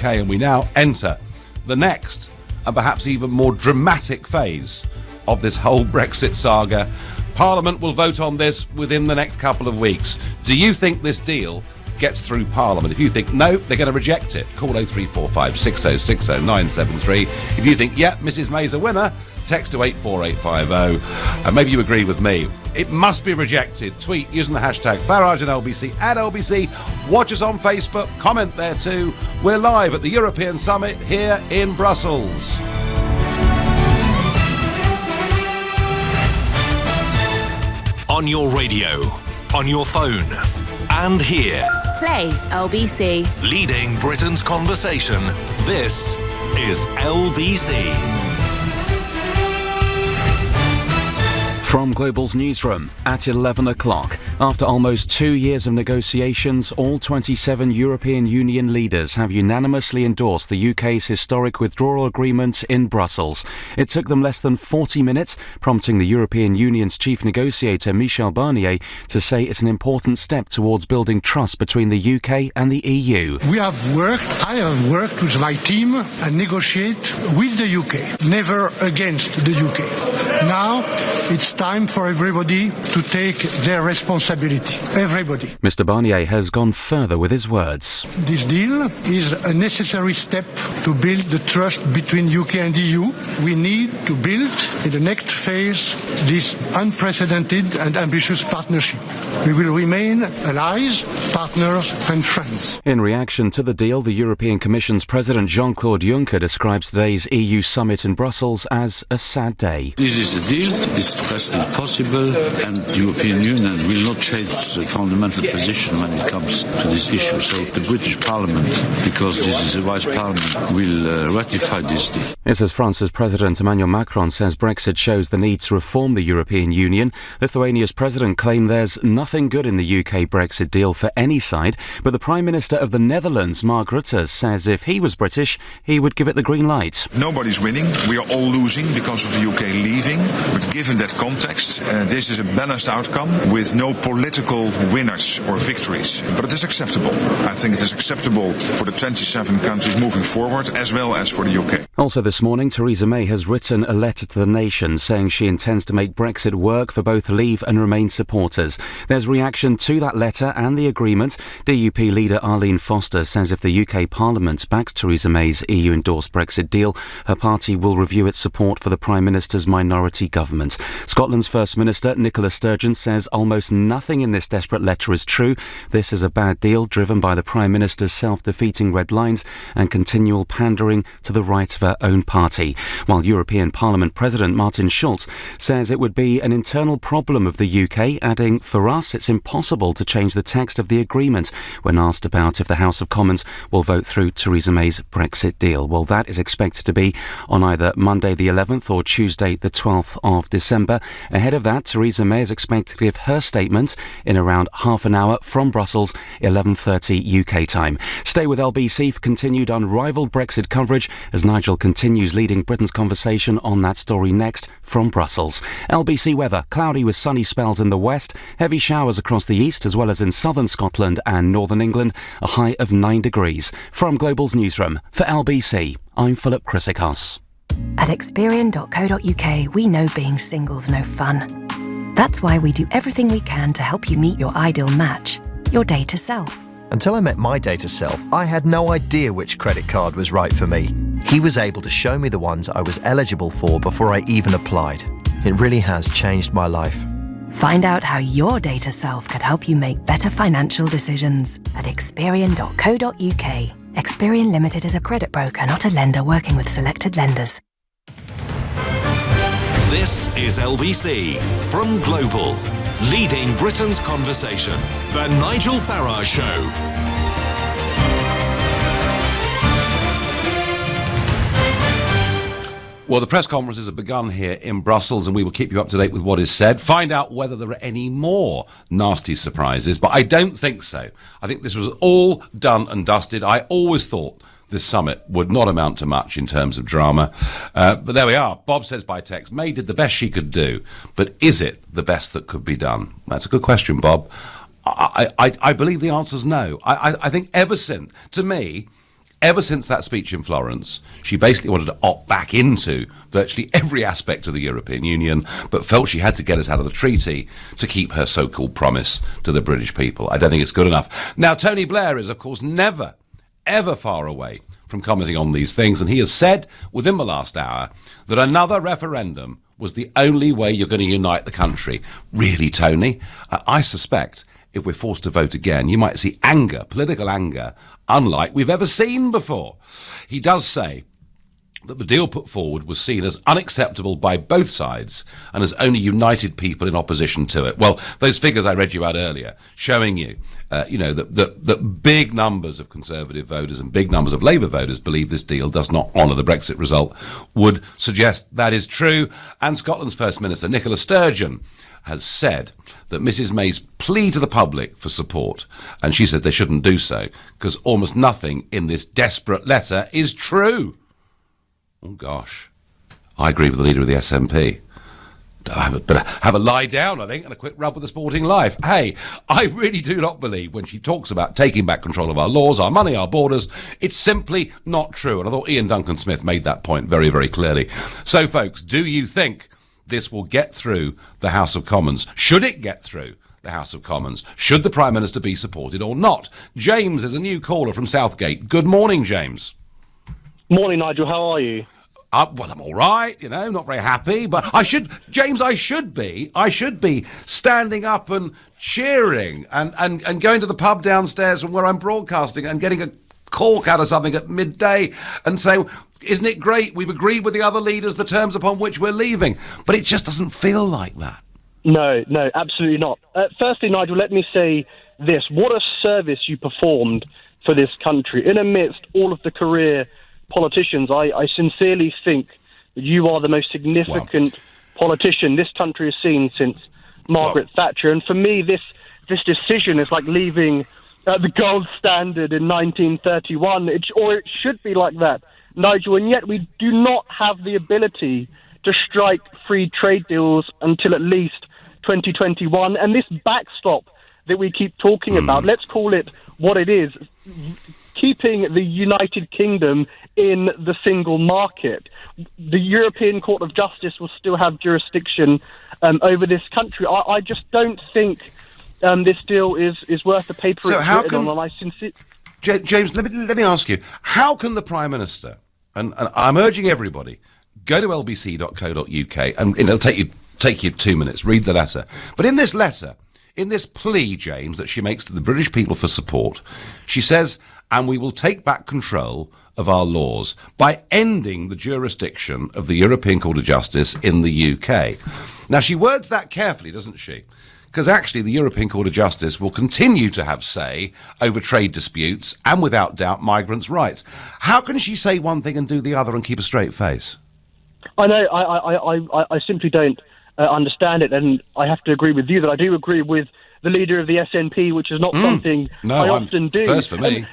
and we now enter the next and perhaps even more dramatic phase of this whole Brexit saga. Parliament will vote on this within the next couple of weeks. Do you think this deal gets through Parliament? If you think no, they're going to reject it, call 0345 6060 973. If you think, yeah, Mrs May's a winner, text to 84850. And maybe you agree with me. It must be rejected. Tweet using the hashtag Farage and LBC at LBC. Watch us on Facebook. Comment there too. We're live at the European Summit here in Brussels. On your radio, on your phone, and here. Play LBC. Leading Britain's conversation. This is LBC. From Global's newsroom at 11 o'clock. After almost 2 years of negotiations, all 27 European Union leaders have unanimously endorsed the UK's historic withdrawal agreement in Brussels. It took them less than 40 minutes, prompting the European Union's chief negotiator, Michel Barnier, to say it's an important step towards building trust between the UK and the EU. I have worked with my team and negotiate with the UK, never against the UK. Now it's time for everybody to take their responsibility. Everybody. Mr. Barnier has gone further with his words. This deal is a necessary step to build the trust between UK and EU. We need to build, in the next phase, this unprecedented and ambitious partnership. We will remain allies, partners and friends. In reaction to the deal, the European Commission's President Jean-Claude Juncker describes today's EU summit in Brussels as a sad day. This is the deal. It's best possible, and the European Union will not change the fundamental position when it comes to this issue. So the British Parliament, because this is a wise Parliament, will ratify this deal. It's as France's President Emmanuel Macron says Brexit shows the need to reform the European Union. Lithuania's president claimed there's nothing good in the UK Brexit deal for any side, but the Prime Minister of the Netherlands, Mark Rutte, says if he was British, he would give it the green light. Nobody's winning. We are all losing because of the UK leaving. But given that context, this is a balanced outcome with no political winners or victories. But it is acceptable. I think it is acceptable for the 27 countries moving forward, as well as for the UK. Also this morning, Theresa May has written a letter to the nation saying she intends to make Brexit work for both Leave and Remain supporters. There's reaction to that letter and the agreement. DUP leader Arlene Foster says if the UK Parliament backs Theresa May's EU-endorsed Brexit deal, her party will review its support for the Prime Minister's minority government. Scotland's First Minister Nicola Sturgeon says almost nothing in this desperate letter is true. This is a bad deal driven by the Prime Minister's self-defeating red lines and continual pandering to the right of her own party. While European Parliament President Martin Schulz says it would be an internal problem of the UK, adding, for us it's impossible to change the text of the agreement when asked about if the House of Commons will vote through Theresa May's Brexit deal. Well, that is expected to be on either Monday the 11th or Tuesday the 12th of December. Ahead of that, Theresa May is expected to give her statement in around half an hour from Brussels, 11:30 UK time. Stay with LBC for continued unrivaled Brexit coverage as Nigel continues leading Britain's conversation on that story next from Brussels. LBC weather, cloudy with sunny spells in the west, heavy showers across the east as well as in southern Scotland and northern England, a high of 9 degrees. From Global's newsroom, for LBC, I'm Philip Chrysikos. At Experian.co.uk, we know being single's no fun. That's why we do everything we can to help you meet your ideal match, your data self. Until I met my data self, I had no idea which credit card was right for me. He was able to show me the ones I was eligible for before I even applied. It really has changed my life. Find out how your data self could help you make better financial decisions at Experian.co.uk. Experian Limited is a credit broker, not a lender working with selected lenders. This is LBC from Global, leading Britain's conversation. The Nigel Farage Show. Well, the press conferences have begun here in Brussels, and we will keep you up to date with what is said, find out whether there are any more nasty surprises, but I don't think so. I think this was all done and dusted. I always thought this summit would not amount to much in terms of drama, but there we are. Bob says by text, May did the best she could do, but is it the best that could be done? That's a good question, Bob. I believe the answer's no. I think ever since that speech in Florence, she basically wanted to opt back into virtually every aspect of the European Union, but felt she had to get us out of the treaty to keep her so-called promise to the British people. I don't think it's good enough. Now, Tony Blair is, of course, never, ever far away from commenting on these things, and he has said within the last hour that another referendum was the only way you're going to unite the country. Really, Tony? I suspect if we're forced to vote again, you might see anger, political anger, unlike we've ever seen before. He does say that the deal put forward was seen as unacceptable by both sides and as only united people in opposition to it. Well, those figures I read you out earlier, showing you, that big numbers of Conservative voters and big numbers of Labour voters believe this deal does not honour the Brexit result, would suggest that is true. And Scotland's First Minister, Nicola Sturgeon, has said that Mrs May's plea to the public for support, and she said they shouldn't do so because almost nothing in this desperate letter is true. Oh gosh, I agree with the leader of the SNP. I better have a lie down, I think, and a quick rub with the sporting life. Hey, I really do not believe when she talks about taking back control of our laws, our money, our borders. It's simply not true. And I thought Ian Duncan Smith made that point very, very clearly. So, folks, do you think this will get through the House of Commons? Should it get through the House of Commons? Should the Prime Minister be supported or not? James is a new caller from Southgate. Good morning, James. Morning, Nigel. How are you? Well, I'm all right, not very happy, but I should be standing up and cheering and going to the pub downstairs from where I'm broadcasting and getting a cork out of something at midday and saying, isn't it great? We've agreed with the other leaders the terms upon which we're leaving. But it just doesn't feel like that. No, absolutely not. Firstly, Nigel, let me say this. What a service you performed for this country. In amidst all of the career politicians, I sincerely think that you are the most significant politician this country has seen since Margaret Thatcher. And for me, this decision is like leaving the gold standard in 1931, or it should be like that, Nigel. And yet we do not have the ability to strike free trade deals until at least 2021. And this backstop that we keep talking about, let's call it what it is, keeping the United Kingdom in the single market. The European Court of Justice will still have jurisdiction over this country. I just don't think this deal is worth the paper it's written on. James, let me ask you, how can the Prime Minister, and I'm urging everybody, go to lbc.co.uk and it'll take you 2 minutes, read the letter. But in this letter, in this plea, James, that she makes to the British people for support, she says, and we will take back control of our laws by ending the jurisdiction of the European Court of Justice in the UK. Now, she words that carefully, doesn't she? Because actually the European Court of Justice will continue to have say over trade disputes and, without doubt, migrants' rights. How can she say one thing and do the other and keep a straight face? I know, I simply don't understand it, and I have to agree with you that I do agree with the leader of the SNP, which is not something I often do. First for me.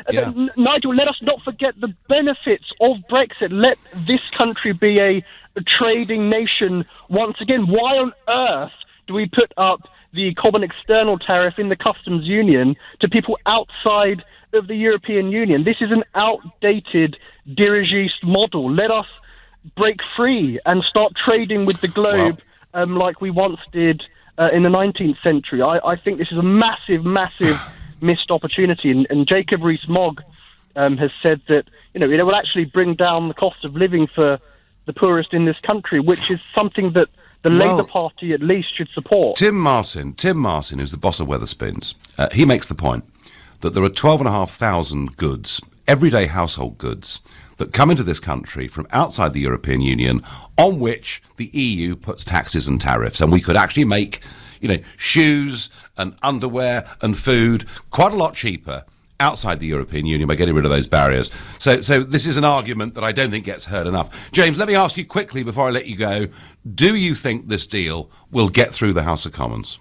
Nigel, let us not forget the benefits of Brexit. Let this country be a trading nation once again. Why on earth do we put up the common external tariff in the customs union to people outside of the European Union? This is an outdated dirigiste model. Let us break free and start trading with the globe like we once did in the 19th century. I think this is a massive, massive missed opportunity. And Jacob Rees-Mogg has said that it will actually bring down the cost of living for the poorest in this country, which is something that the Labour Party at least should support. Tim Martin, who's the boss of Wetherspoons, he makes the point that there are 12,500 goods, everyday household goods, that come into this country from outside the European Union on which the EU puts taxes and tariffs. And we could actually make, shoes and underwear and food quite a lot cheaper outside the European Union by getting rid of those barriers. So this is an argument that I don't think gets heard enough. James, let me ask you quickly before I let you go, do you think this deal will get through the House of Commons?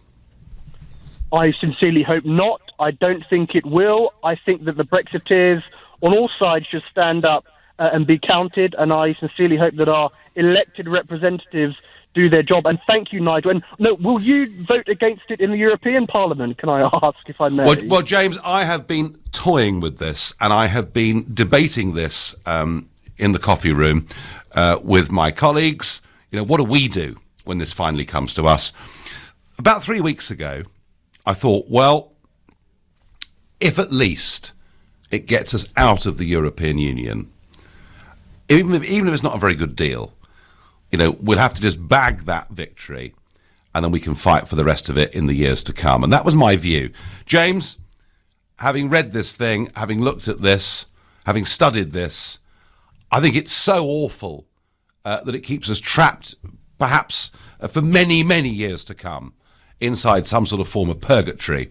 I sincerely hope not. I don't think it will. I think that the Brexiteers on all sides should stand up and be counted, and I sincerely hope that our elected representatives do their job. And thank you, Nigel. And no, will you vote against it in the European Parliament, can I ask, if I may? Well, James, I have been toying with this, and I have been debating this in the coffee room with my colleagues. What do we do when this finally comes to us? About 3 weeks ago, I thought, well, if at least it gets us out of the European Union, even if it's not a very good deal, we'll have to just bag that victory, and then we can fight for the rest of it in the years to come. And that was my view. James, having read this thing, having looked at this, having studied this, I think it's so awful that it keeps us trapped, perhaps for many, many years to come, inside some sort of form of purgatory.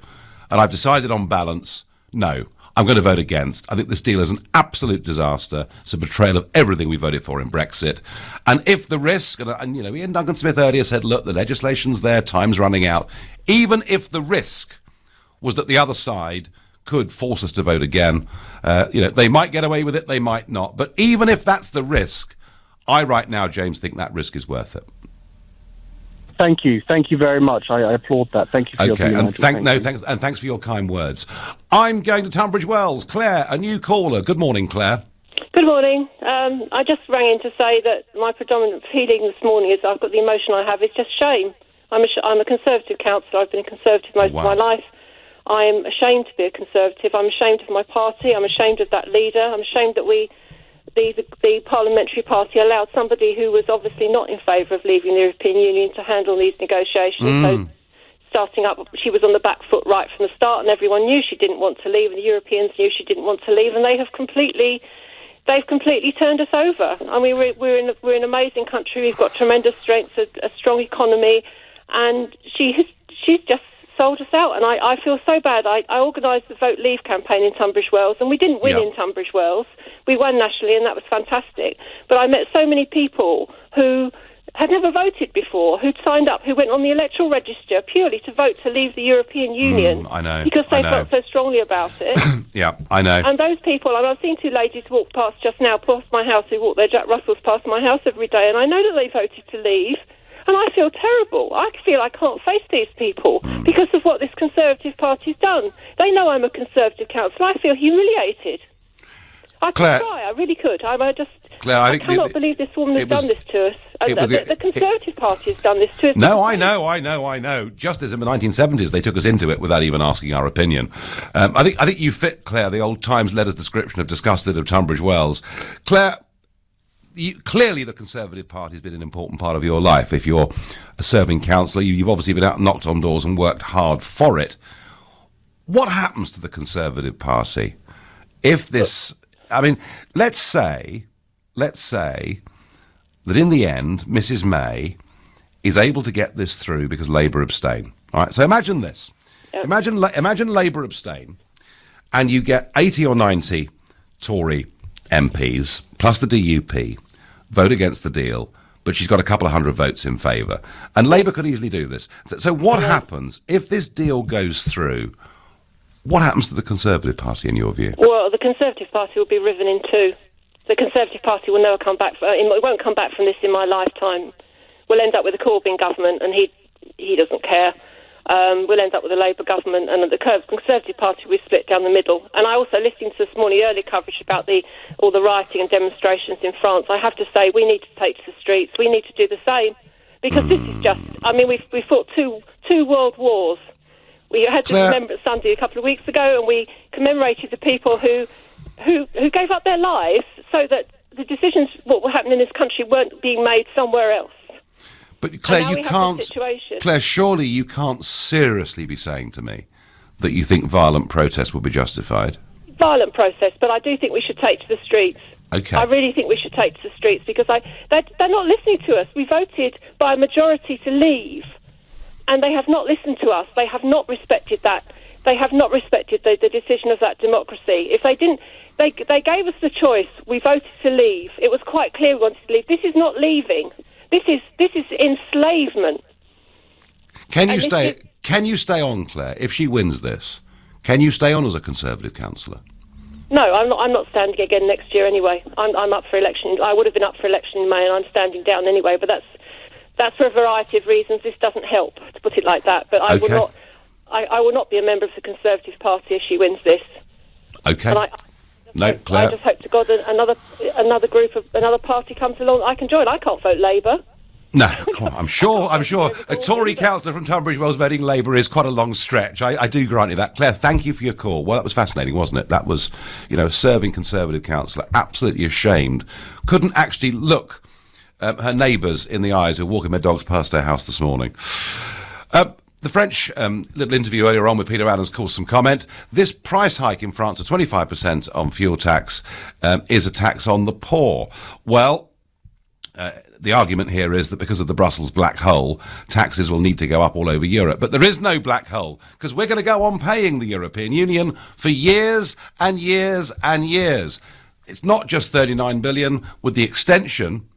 And I've decided on balance, no, I'm going to vote against. I think this deal is an absolute disaster. It's a betrayal of everything we voted for in Brexit. And if the risk, and Ian Duncan Smith earlier said, look, the legislation's there, time's running out. Even if the risk was that the other side could force us to vote again, they might get away with it, they might not. But even if that's the risk, I right now, James, think that risk is worth it. Thank you very much. I applaud that. Thank you for your view, and thanks for your kind words. I'm going to Tunbridge Wells. Claire, a new caller. Good morning, Claire. Good morning. I just rang in to say that my predominant feeling this morning is I've got the emotion I have is just shame. I'm a Conservative councillor. I've been a Conservative most of my life. I'm ashamed to be a Conservative. I'm ashamed of my party. I'm ashamed of that leader. I'm ashamed that the parliamentary party allowed somebody who was obviously not in favour of leaving the European Union to handle these negotiations. So starting up, she was on the back foot right from the start, and everyone knew she didn't want to leave, and the Europeans knew she didn't want to leave, and they've completely turned us over. I mean, we're an amazing country. We've got tremendous strengths, a strong economy, and she's just sold us out, and I feel so bad. I organised the Vote Leave campaign in Tunbridge Wells, and we didn't win in Tunbridge Wells. We won nationally, and that was fantastic. But I met so many people who had never voted before, who'd signed up, who went on the electoral register purely to vote to leave the European Union. I know. Because they felt so strongly about it. Yeah, I know. And those people, and I've seen two ladies walk past just now, past my house, who walk their Jack Russells past my house every day, and I know that they voted to leave. And I feel terrible. I feel I can't face these people because of what this Conservative Party's done. They know I'm a Conservative councillor. I feel humiliated. I could cry. I really could. Claire, I cannot believe this woman has done this to us. The Conservative Party has done this to us. No, I know. Just as in the 1970s, they took us into it without even asking our opinion. I think you fit, Claire, the old Times letters description of disgusted of Tunbridge Wells. Claire, clearly the Conservative Party has been an important part of your life. If you're a serving councillor, you've obviously been out and knocked on doors and worked hard for it. What happens to the Conservative Party if this... I mean, let's say that in the end, Mrs May is able to get this through because Labour abstain. All right, so imagine this. Yep. Imagine Labour abstain, and you get 80 or 90 Tory MPs, plus the DUP, vote against the deal, but she's got a couple of hundred votes in favour. And Labour could easily do this. So what happens if this deal goes through? What happens to the Conservative Party, in your view? Well, the Conservative Party will be riven in two. The Conservative Party will never come back. It won't come back from this in my lifetime. We'll end up with a Corbyn government, and he doesn't care. We'll end up with a Labour government, and the Conservative Party will be split down the middle. And I also listened to this morning early coverage about all the rioting and demonstrations in France. I have to say, we need to take to the streets. We need to do the same. Because this is just, I mean, we fought two 2 world wars. We had the Remembrance Sunday a couple of weeks ago, and we commemorated the people who gave up their lives so that the decisions what were happening in this country weren't being made somewhere else. But Claire, And now you we have can't. this situation. Claire, surely you can't seriously be saying to me that you think violent protest will be justified. Violent protest, but I do think we should take to the streets. Okay. I really think we should take to the streets because they're not listening to us. We voted by a majority to leave, and they have not listened to us. They have not respected that. They have not respected the decision of that democracy. If they didn't, they gave us the choice. We voted to leave. It was quite clear we wanted to leave. This is not leaving. This is enslavement. Can you stay? Can you stay on, Claire? If she wins this, can you stay on as a Conservative councillor? No, I'm not standing again next year anyway. I'm up for election. I would have been up for election in May, and I'm standing down anyway. But that's for a variety of reasons. This doesn't help, to put it like that. But I will not. I will not be a member of the Conservative Party if she wins this. Okay. And Claire. I just hope to God that another party comes along I can join. I can't vote Labour. No, come on, I'm sure a Tory councillor from Tunbridge Wells voting Labour is quite a long stretch. I do grant you that. Claire, thank you for your call. Well, that was fascinating, wasn't it? That was, a serving Conservative councillor, absolutely ashamed. Couldn't actually look her neighbours in the eyes who were walking their dogs past her house this morning. The French little interview earlier on with Peter Adams caused some comment. This price hike in France of 25% on fuel tax is a tax on the poor. Well, the argument here is that because of the Brussels black hole, taxes will need to go up all over Europe. But there is no black hole, because we're going to go on paying the European Union for years and years and years. It's not just 39 billion. With the extension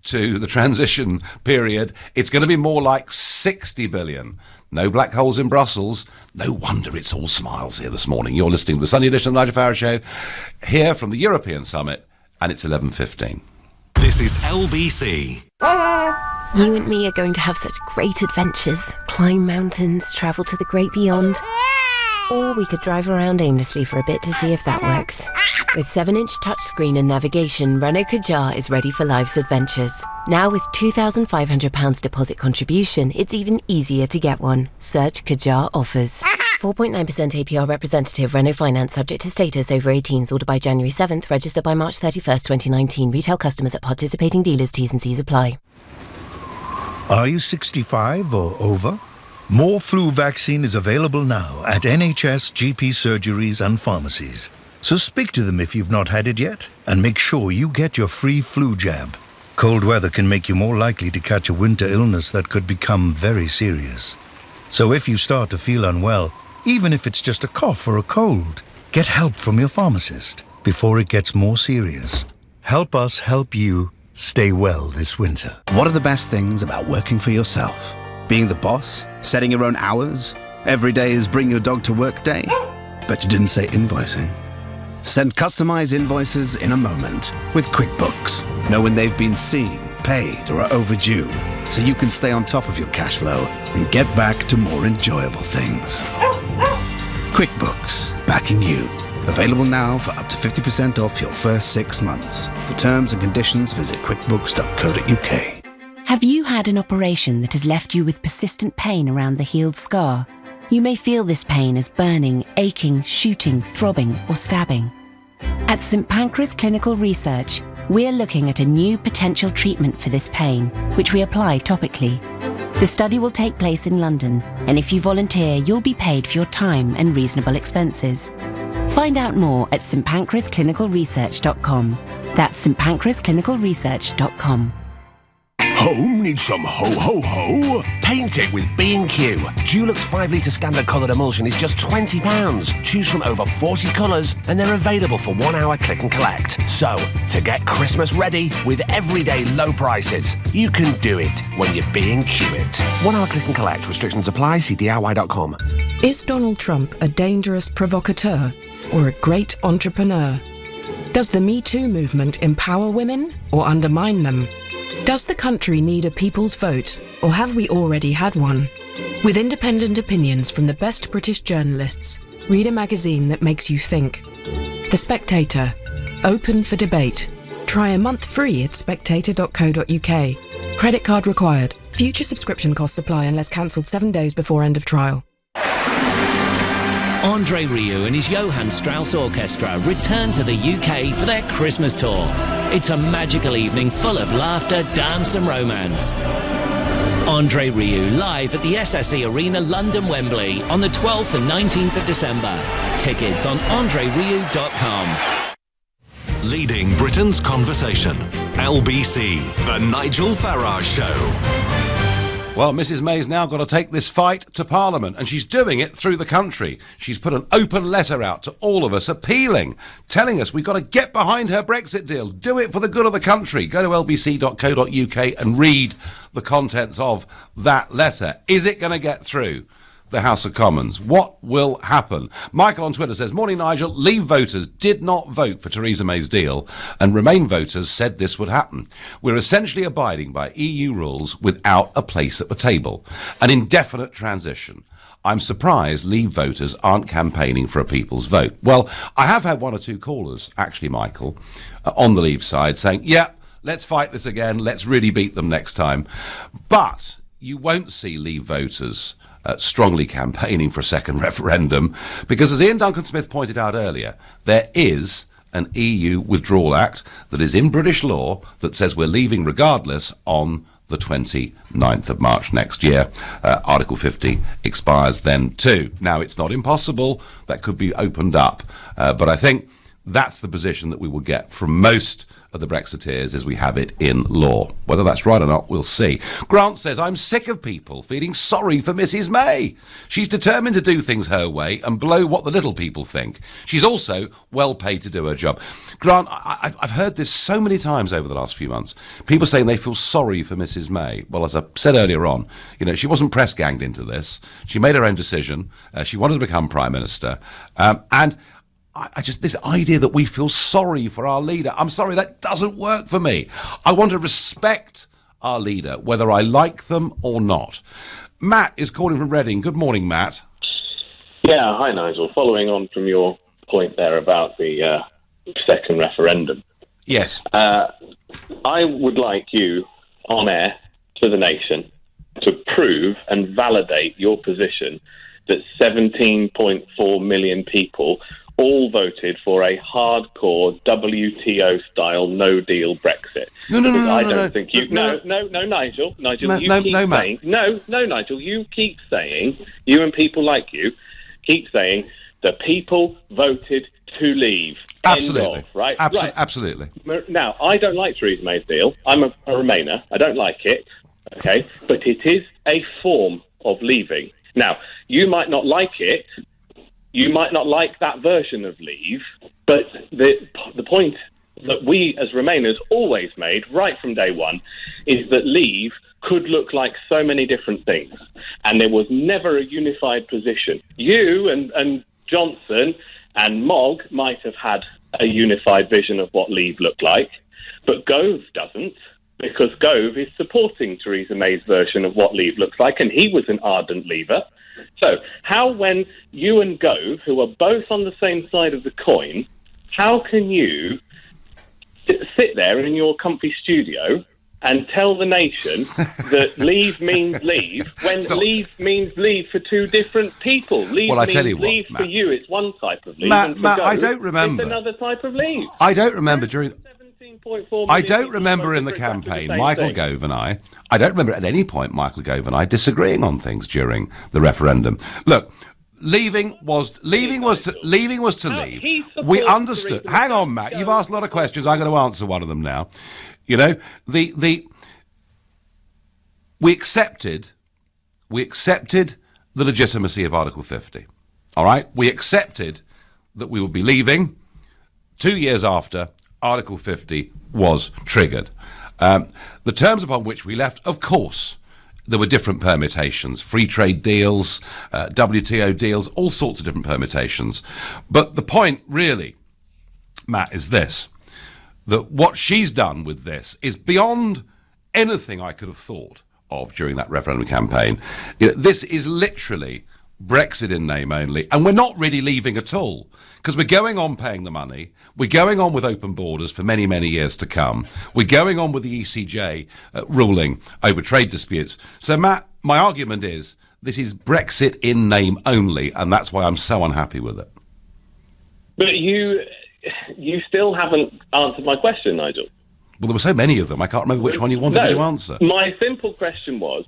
to the transition period, it's going to be more like 60 billion. No black holes in Brussels. No wonder it's all smiles here this morning. You're listening to the Sunday edition of the Nigel Farage Show, here from the European Summit, and it's 11:15. This is LBC. You and me are going to have such great adventures. Climb mountains, travel to the great beyond. Or we could drive around aimlessly for a bit to see if that works. With 7-inch touchscreen and navigation, Renault Kadjar is ready for life's adventures. Now with £2,500 deposit contribution, it's even easier to get one. Search Kadjar offers. 4.9% APR representative, Renault Finance, subject to status, over 18s, ordered by January 7th, registered by March 31st, 2019. Retail customers at participating dealers, T's and C's apply. Are you 65 or over? More flu vaccine is available now at NHS, GP surgeries and pharmacies. So speak to them if you've not had it yet, and make sure you get your free flu jab. Cold weather can make you more likely to catch a winter illness that could become very serious. So if you start to feel unwell, even if it's just a cough or a cold, get help from your pharmacist before it gets more serious. Help us help you stay well this winter. What are the best things about working for yourself? Being the boss? Setting your own hours? Every day is bring your dog to work day? Bet you didn't say invoicing. Send customized invoices in a moment with QuickBooks. Know when they've been seen, paid, or are overdue, so you can stay on top of your cash flow and get back to more enjoyable things. QuickBooks, backing you. Available now for up to 50% off your first 6 months. For terms and conditions, visit quickbooks.co.uk. Have you had an operation that has left you with persistent pain around the healed scar? You may feel this pain as burning, aching, shooting, throbbing, or stabbing. At St Pancras Clinical Research, we're looking at a new potential treatment for this pain, which we apply topically. The study will take place in London, and if you volunteer, you'll be paid for your time and reasonable expenses. Find out more at stpancrasclinicalresearch.com. That's stpancrasclinicalresearch.com. Home needs some ho-ho-ho? Paint it with B&Q. Dulux 5-litre standard coloured emulsion is just £20. Choose from over 40 colours and they're available for 1 hour click and collect. So, to get Christmas ready with everyday low prices, you can do it when you B&Q it. 1 hour click and collect. Restrictions apply. See DIY.com. Is Donald Trump a dangerous provocateur or a great entrepreneur? Does the Me Too movement empower women or undermine them? Does the country need a people's vote, or have we already had one? With independent opinions from the best British journalists, read a magazine that makes you think. The Spectator. Open for debate. Try a month free at spectator.co.uk. Credit card required. Future subscription costs apply unless cancelled 7 days before end of trial. Andre Rieu and his Johann Strauss Orchestra return to the UK for their Christmas tour. It's a magical evening full of laughter, dance and romance. Andre Rieu live at the SSE Arena, London, Wembley on the 12th and 19th of December. Tickets on andrerieu.com. Leading Britain's conversation. LBC, The Nigel Farage Show. Well, Mrs May's now got to take this fight to Parliament, and she's doing it through the country. She's put an open letter out to all of us, appealing, telling us we've got to get behind her Brexit deal, do it for the good of the country. Go to lbc.co.uk and read the contents of that letter. Is it going to get through the House of Commons? What will happen? Michael on Twitter says, morning Nigel, Leave voters did not vote for Theresa May's deal and Remain voters said this would happen. We're essentially abiding by EU rules without a place at the table. An indefinite transition. I'm surprised Leave voters aren't campaigning for a people's vote. Well, I have had one or two callers, actually, Michael, on the Leave side saying, yeah, let's fight this again, let's really beat them next time. But you won't see Leave voters strongly campaigning for a second referendum, because as Ian Duncan-Smith pointed out earlier, there is an EU Withdrawal Act that is in British law that says we're leaving regardless on the 29th of March next year. Article 50 expires then too. Now, it's not impossible. That could be opened up. But I think that's the position that we will get from most of the Brexiteers as we have it in law. Whether that's right or not, we'll see. Grant says, I'm sick of people feeling sorry for Mrs May. She's determined to do things her way and blow what the little people think. She's also well paid to do her job. Grant, I've heard this so many times over the last few months. People saying they feel sorry for Mrs May. Well, as I said earlier on, you know, she wasn't press ganged into this. She made her own decision. She wanted to become Prime Minister. And I just, this idea that we feel sorry for our leader, I'm sorry, that doesn't work for me. I want to respect our leader, whether I like them or not. Matt is calling from Reading. Good morning, Matt. Yeah, hi, Nigel. Following on from your point there about the second referendum. Yes. I would like you on air to the nation to prove and validate your position that 17.4 million people all voted for a hardcore WTO-style no-deal Brexit. No, Nigel. Nigel, you keep saying, you and people like you, keep saying the people voted to leave. Absolutely. End of, right? Absolutely. Now, I don't like Theresa May's deal. I'm a Remainer. I don't like it, okay? But it is a form of leaving. Now, you might not like it. You might not like that version of Leave, but the point that we as Remainers always made right from day one is that Leave could look like so many different things, and there was never a unified position. You and Johnson and Mogg might have had a unified vision of what Leave looked like, but Gove doesn't, because Gove is supporting Theresa May's version of what Leave looks like, and he was an ardent Leaver. So how, when you and Gove, who are both on the same side of the coin, how can you sit there in your comfy studio and tell the nation that Leave means leave, when Leave means leave for two different people? Leave means leave for you, it's one type of leave. Matt, and for Gove, I don't remember. It's another type of leave. I don't remember in the campaign, Michael Gove and I don't remember at any point Michael Gove and I disagreeing on things during the referendum. Look, leaving was to leave. We understood. Hang on, Matt. You've asked a lot of questions. I'm going to answer one of them now. You know, we accepted the legitimacy of Article 50. All right, we accepted that we would be leaving 2 years after Article 50 was triggered. The terms upon which we left, of course, there were different permutations, free trade deals, WTO deals, all sorts of different permutations. But the point really, Matt, is this, that what she's done with this is beyond anything I could have thought of during that referendum campaign. You know, this is literally Brexit in name only, and we're not really leaving at all, because we're going on paying the money, we're going on with open borders for many, many years to come, we're going on with the ECJ ruling over trade disputes. So, Matt, my argument is this is Brexit in name only, and that's why I'm so unhappy with it. But you still haven't answered my question, Nigel. Well, there were so many of them, I can't remember which one you wanted me to answer. My simple question was,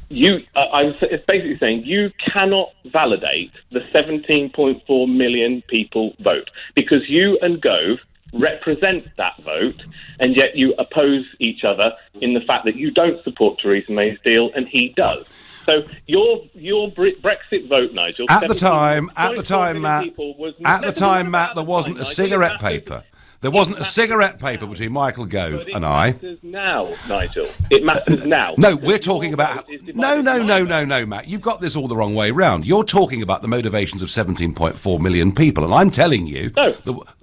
I was basically saying you cannot validate the 17.4 million people vote, because you and Gove represent that vote, and yet you oppose each other in the fact that you don't support Theresa May's deal and he does. So your Brexit vote, Nigel, at the time, Matt, there wasn't a cigarette paper. There wasn't a cigarette paper between Michael Gove and I. It matters now, Nigel. It matters now. No, we're talking about... No, Matt. You've got this all the wrong way round. You're talking about the motivations of 17.4 million people, and I'm telling you... No,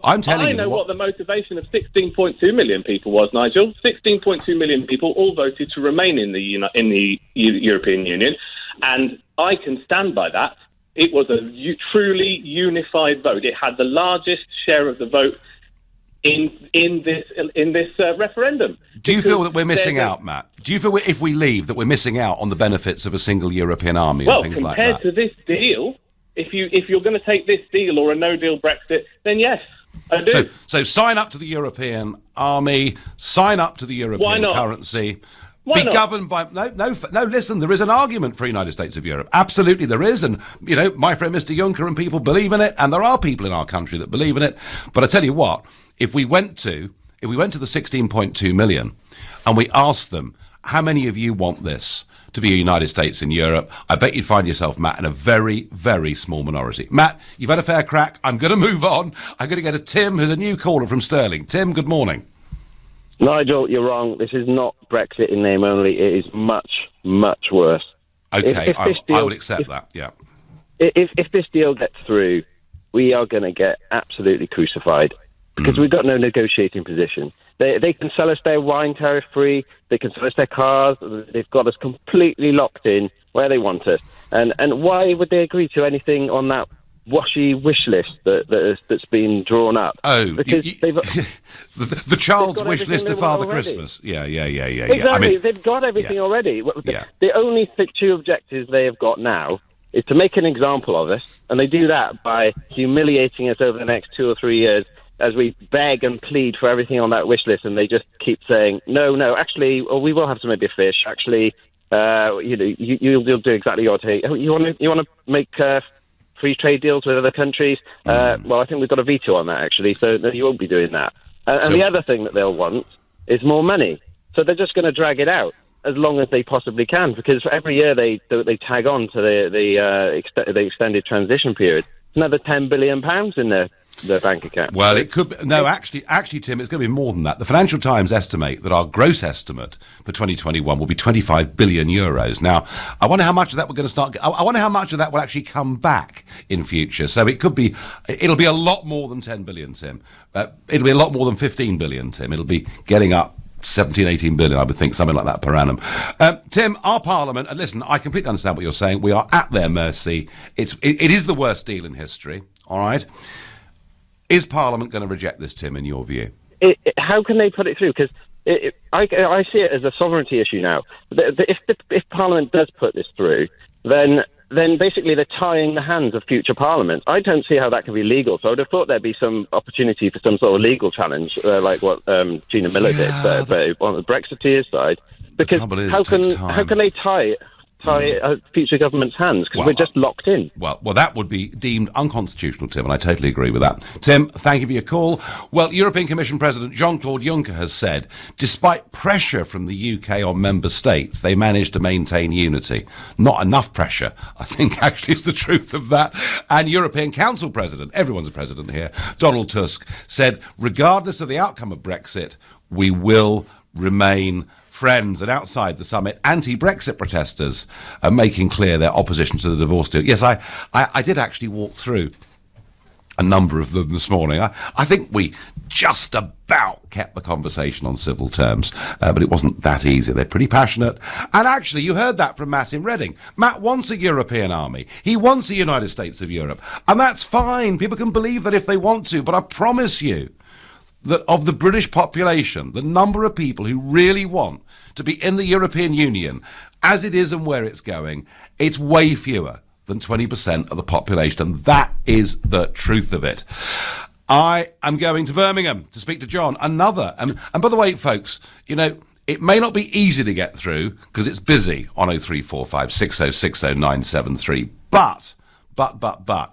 I know what the motivation of 16.2 million people was, Nigel. 16.2 million people all voted to remain in the European Union, and I can stand by that. It was a truly unified vote. It had the largest share of the vote in this referendum. Do you feel that we're missing out, Matt? Do you feel if we leave that we're missing out on the benefits of a single European army and things like that? Well, compared to this deal, if you're going to take this deal or a no-deal Brexit, then yes, I do. So sign up to the European army, sign up to the European currency. Why not? Governed by no. Listen, there is an argument for the United States of Europe. Absolutely, there is, and my friend Mr. Juncker and people believe in it, and there are people in our country that believe in it. But I tell you what, if we went to the 16.2 million, and we asked them, how many of you want this to be a United States in Europe? I bet you'd find yourself, Matt, in a very, very small minority. Matt, you've had a fair crack. I'm going to move on. I'm going to go to Tim, who's a new caller from Stirling. Tim, good morning. Nigel, you're wrong. This is not Brexit in name only. It is much, much worse. Okay, I would accept that, yeah. If this deal gets through, we are going to get absolutely crucified, because we've got no negotiating position. They can sell us their wine tariff-free, they can sell us their cars, they've got us completely locked in where they want us. And why would they agree to anything on that washy wish list that's been drawn up? Oh, because the child's wish list of Father Christmas. Yeah. Exactly, I mean, they've got everything already. The only two objectives they have got now is to make an example of us, and they do that by humiliating us over the next 2 or 3 years as we beg and plead for everything on that wish list, and they just keep saying, no, actually, we will have to maybe fish. Actually, you'll do exactly what you want to make free trade deals with other countries. Well, I think we've got a veto on that, actually, so no, you won't be doing that. And the other thing that they'll want is more money. So they're just going to drag it out as long as they possibly can, because every year they tag on to the extended transition period. Another £10 billion in their bank account. Well, it could be, no, actually, Tim, it's going to be more than that. The Financial Times estimate that our gross estimate for 2021 will be 25 billion euros. Now, I wonder how much of that we're going to start. I wonder how much of that will actually come back in future. So it'll be a lot more than 10 billion, Tim. It'll be a lot more than 15 billion, Tim. It'll be getting up 17, 18 billion, I would think, something like that per annum. Tim, our Parliament, and listen, I completely understand what you're saying. We are at their mercy. It is the worst deal in history, all right? Is Parliament going to reject this, Tim, in your view? How can they put it through? Because I see it as a sovereignty issue now. If Parliament does put this through, then basically they're tying the hands of future parliaments. I don't see how that can be legal. So I would have thought there'd be some opportunity for some sort of legal challenge, like what Gina Miller did, but on the Brexiteers side. Because how can they tie future government's hands? Because we're just locked in. Well, that would be deemed unconstitutional, Tim, and I totally agree with that. Tim, thank you for your call. Well, European Commission President Jean-Claude Juncker has said, despite pressure from the UK on member states, they managed to maintain unity. Not enough pressure, I think, actually is the truth of that. And European Council President, everyone's a president here, Donald Tusk, said, regardless of the outcome of Brexit, we will remain friends. And outside the summit, anti-Brexit protesters are making clear their opposition to the divorce deal. Yes, I did actually walk through a number of them this morning. I think we just about kept the conversation on civil terms, but it wasn't that easy. They're pretty passionate. And actually, you heard that from Matt in Reading. Matt wants a European army. He wants a United States of Europe. And that's fine. People can believe that if they want to. But I promise you that of the British population, the number of people who really want to be in the European Union, as it is and where it's going, it's way fewer than 20% of the population. And that is the truth of it. I am going to Birmingham to speak to John, another. And by the way, folks, you know, it may not be easy to get through because it's busy on 0345 6060 973. But,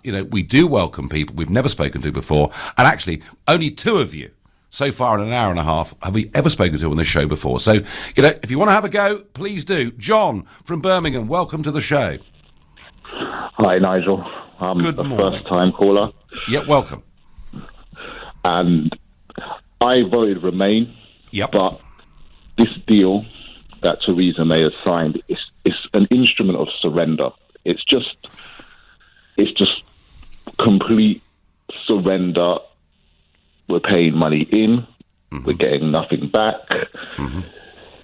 you know, we do welcome people we've never spoken to before. And actually, only two of you so far in an hour and a half have we ever spoken to on this show before. So, you know, if you want to have a go, please do. John from Birmingham, welcome to the show. Hi, Nigel. I'm Good a morning. first-time caller. Yeah, welcome. And I voted Remain. Yep. But this deal that Theresa May has signed is an instrument of surrender. It's just complete surrender. We're paying money in. Mm-hmm. We're getting nothing back. Mm-hmm.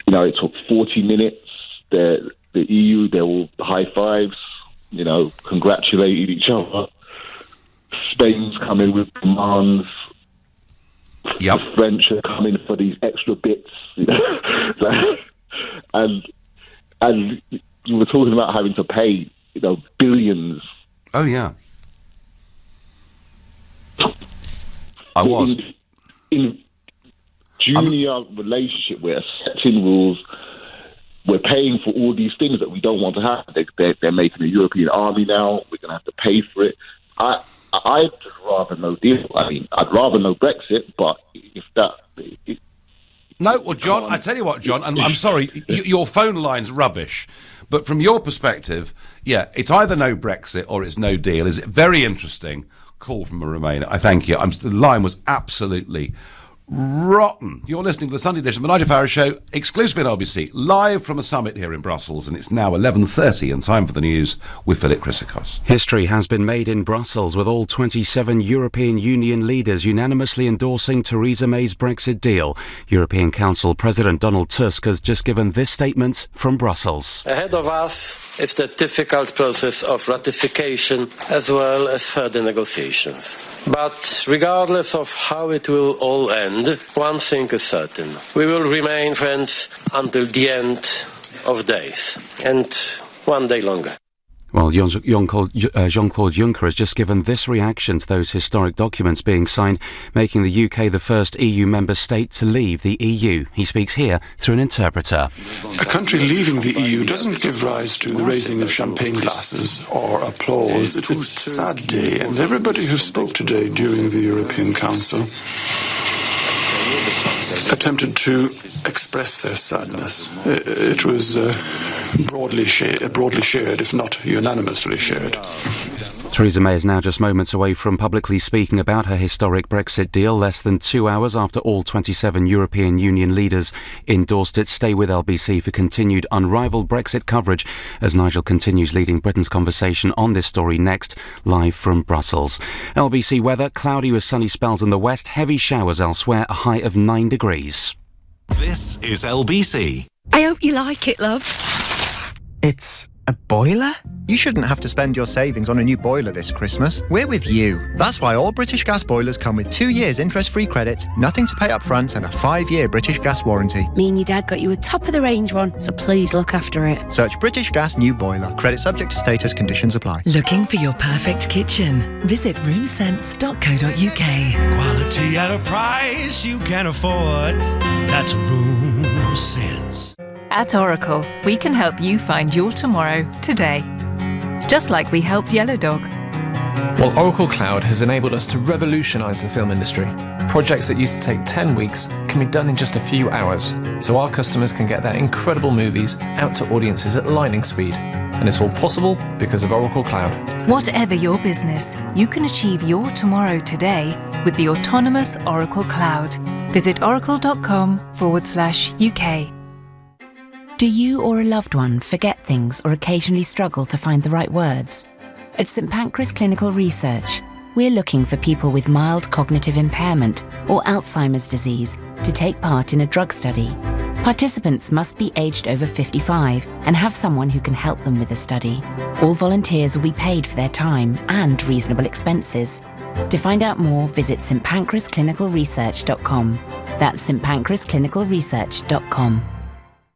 You know, it took 40 minutes. The EU, they're all high fives, you know, congratulating each other. Spain's coming with demands. Yep. The French are coming for these extra bits. You know? and you were talking about having to pay, you know, billions. Oh, yeah. I was. In junior relationship, we're setting rules. We're paying for all these things that we don't want to have. They're making a European army now. We're going to have to pay for it. I'd just rather no deal. I mean, I'd rather no Brexit, but if that... No, well, John, I tell you what, John, and I'm sorry, your phone line's rubbish, but from your perspective, yeah, it's either no Brexit or it's no deal. Is it very interesting? Call from a Remainer. I thank you. The line was absolutely rotten. You're listening to the Sunday edition of the Nigel Farage Show, exclusively on LBC, live from a summit here in Brussels, and it's now 11:30 and time for the news with Philip Chrysikos. History has been made in Brussels with all 27 European Union leaders unanimously endorsing Theresa May's Brexit deal. European Council President Donald Tusk has just given this statement from Brussels. Ahead of us is the difficult process of ratification as well as further negotiations. But regardless of how it will all end, one thing is certain. We will remain friends until the end of days, and one day longer. Well, Jean-Claude Juncker has just given this reaction to those historic documents being signed, making the UK the first EU member state to leave the EU. He speaks here through an interpreter. A country leaving the EU doesn't give rise to the raising of champagne glasses or applause. It's a sad day, and everybody who spoke today during the European Council attempted to express their sadness. It was broadly shared, if not unanimously shared. Theresa May is now just moments away from publicly speaking about her historic Brexit deal, less than 2 hours after all 27 European Union leaders endorsed it. Stay with LBC for continued unrivalled Brexit coverage as Nigel continues leading Britain's conversation on this story next, live from Brussels. LBC weather, cloudy with sunny spells in the west, heavy showers elsewhere, a high of 9 degrees. This is LBC. I hope you like it, love. It's a boiler? You shouldn't have to spend your savings on a new boiler this Christmas. We're with you. That's why all British Gas boilers come with 2 years interest-free credit, nothing to pay up front, and a 5-year British Gas warranty. Me and your dad got you a top-of-the-range one, so please look after it. Search British Gas New Boiler. Credit subject to status. Conditions apply. Looking for your perfect kitchen? Visit roomsense.co.uk. Quality at a price you can afford. That's RoomSense. At Oracle, we can help you find your tomorrow today. Just like we helped Yellow Dog. Well, Oracle Cloud has enabled us to revolutionise the film industry. Projects that used to take 10 weeks can be done in just a few hours, so our customers can get their incredible movies out to audiences at lightning speed. And it's all possible because of Oracle Cloud. Whatever your business, you can achieve your tomorrow today with the autonomous Oracle Cloud. Visit oracle.com/UK. Do you or a loved one forget things or occasionally struggle to find the right words? At St Pancras Clinical Research, we're looking for people with mild cognitive impairment or Alzheimer's disease to take part in a drug study. Participants must be aged over 55 and have someone who can help them with the study. All volunteers will be paid for their time and reasonable expenses. To find out more, visit stpancrasclinicalresearch.com. That's stpancrasclinicalresearch.com.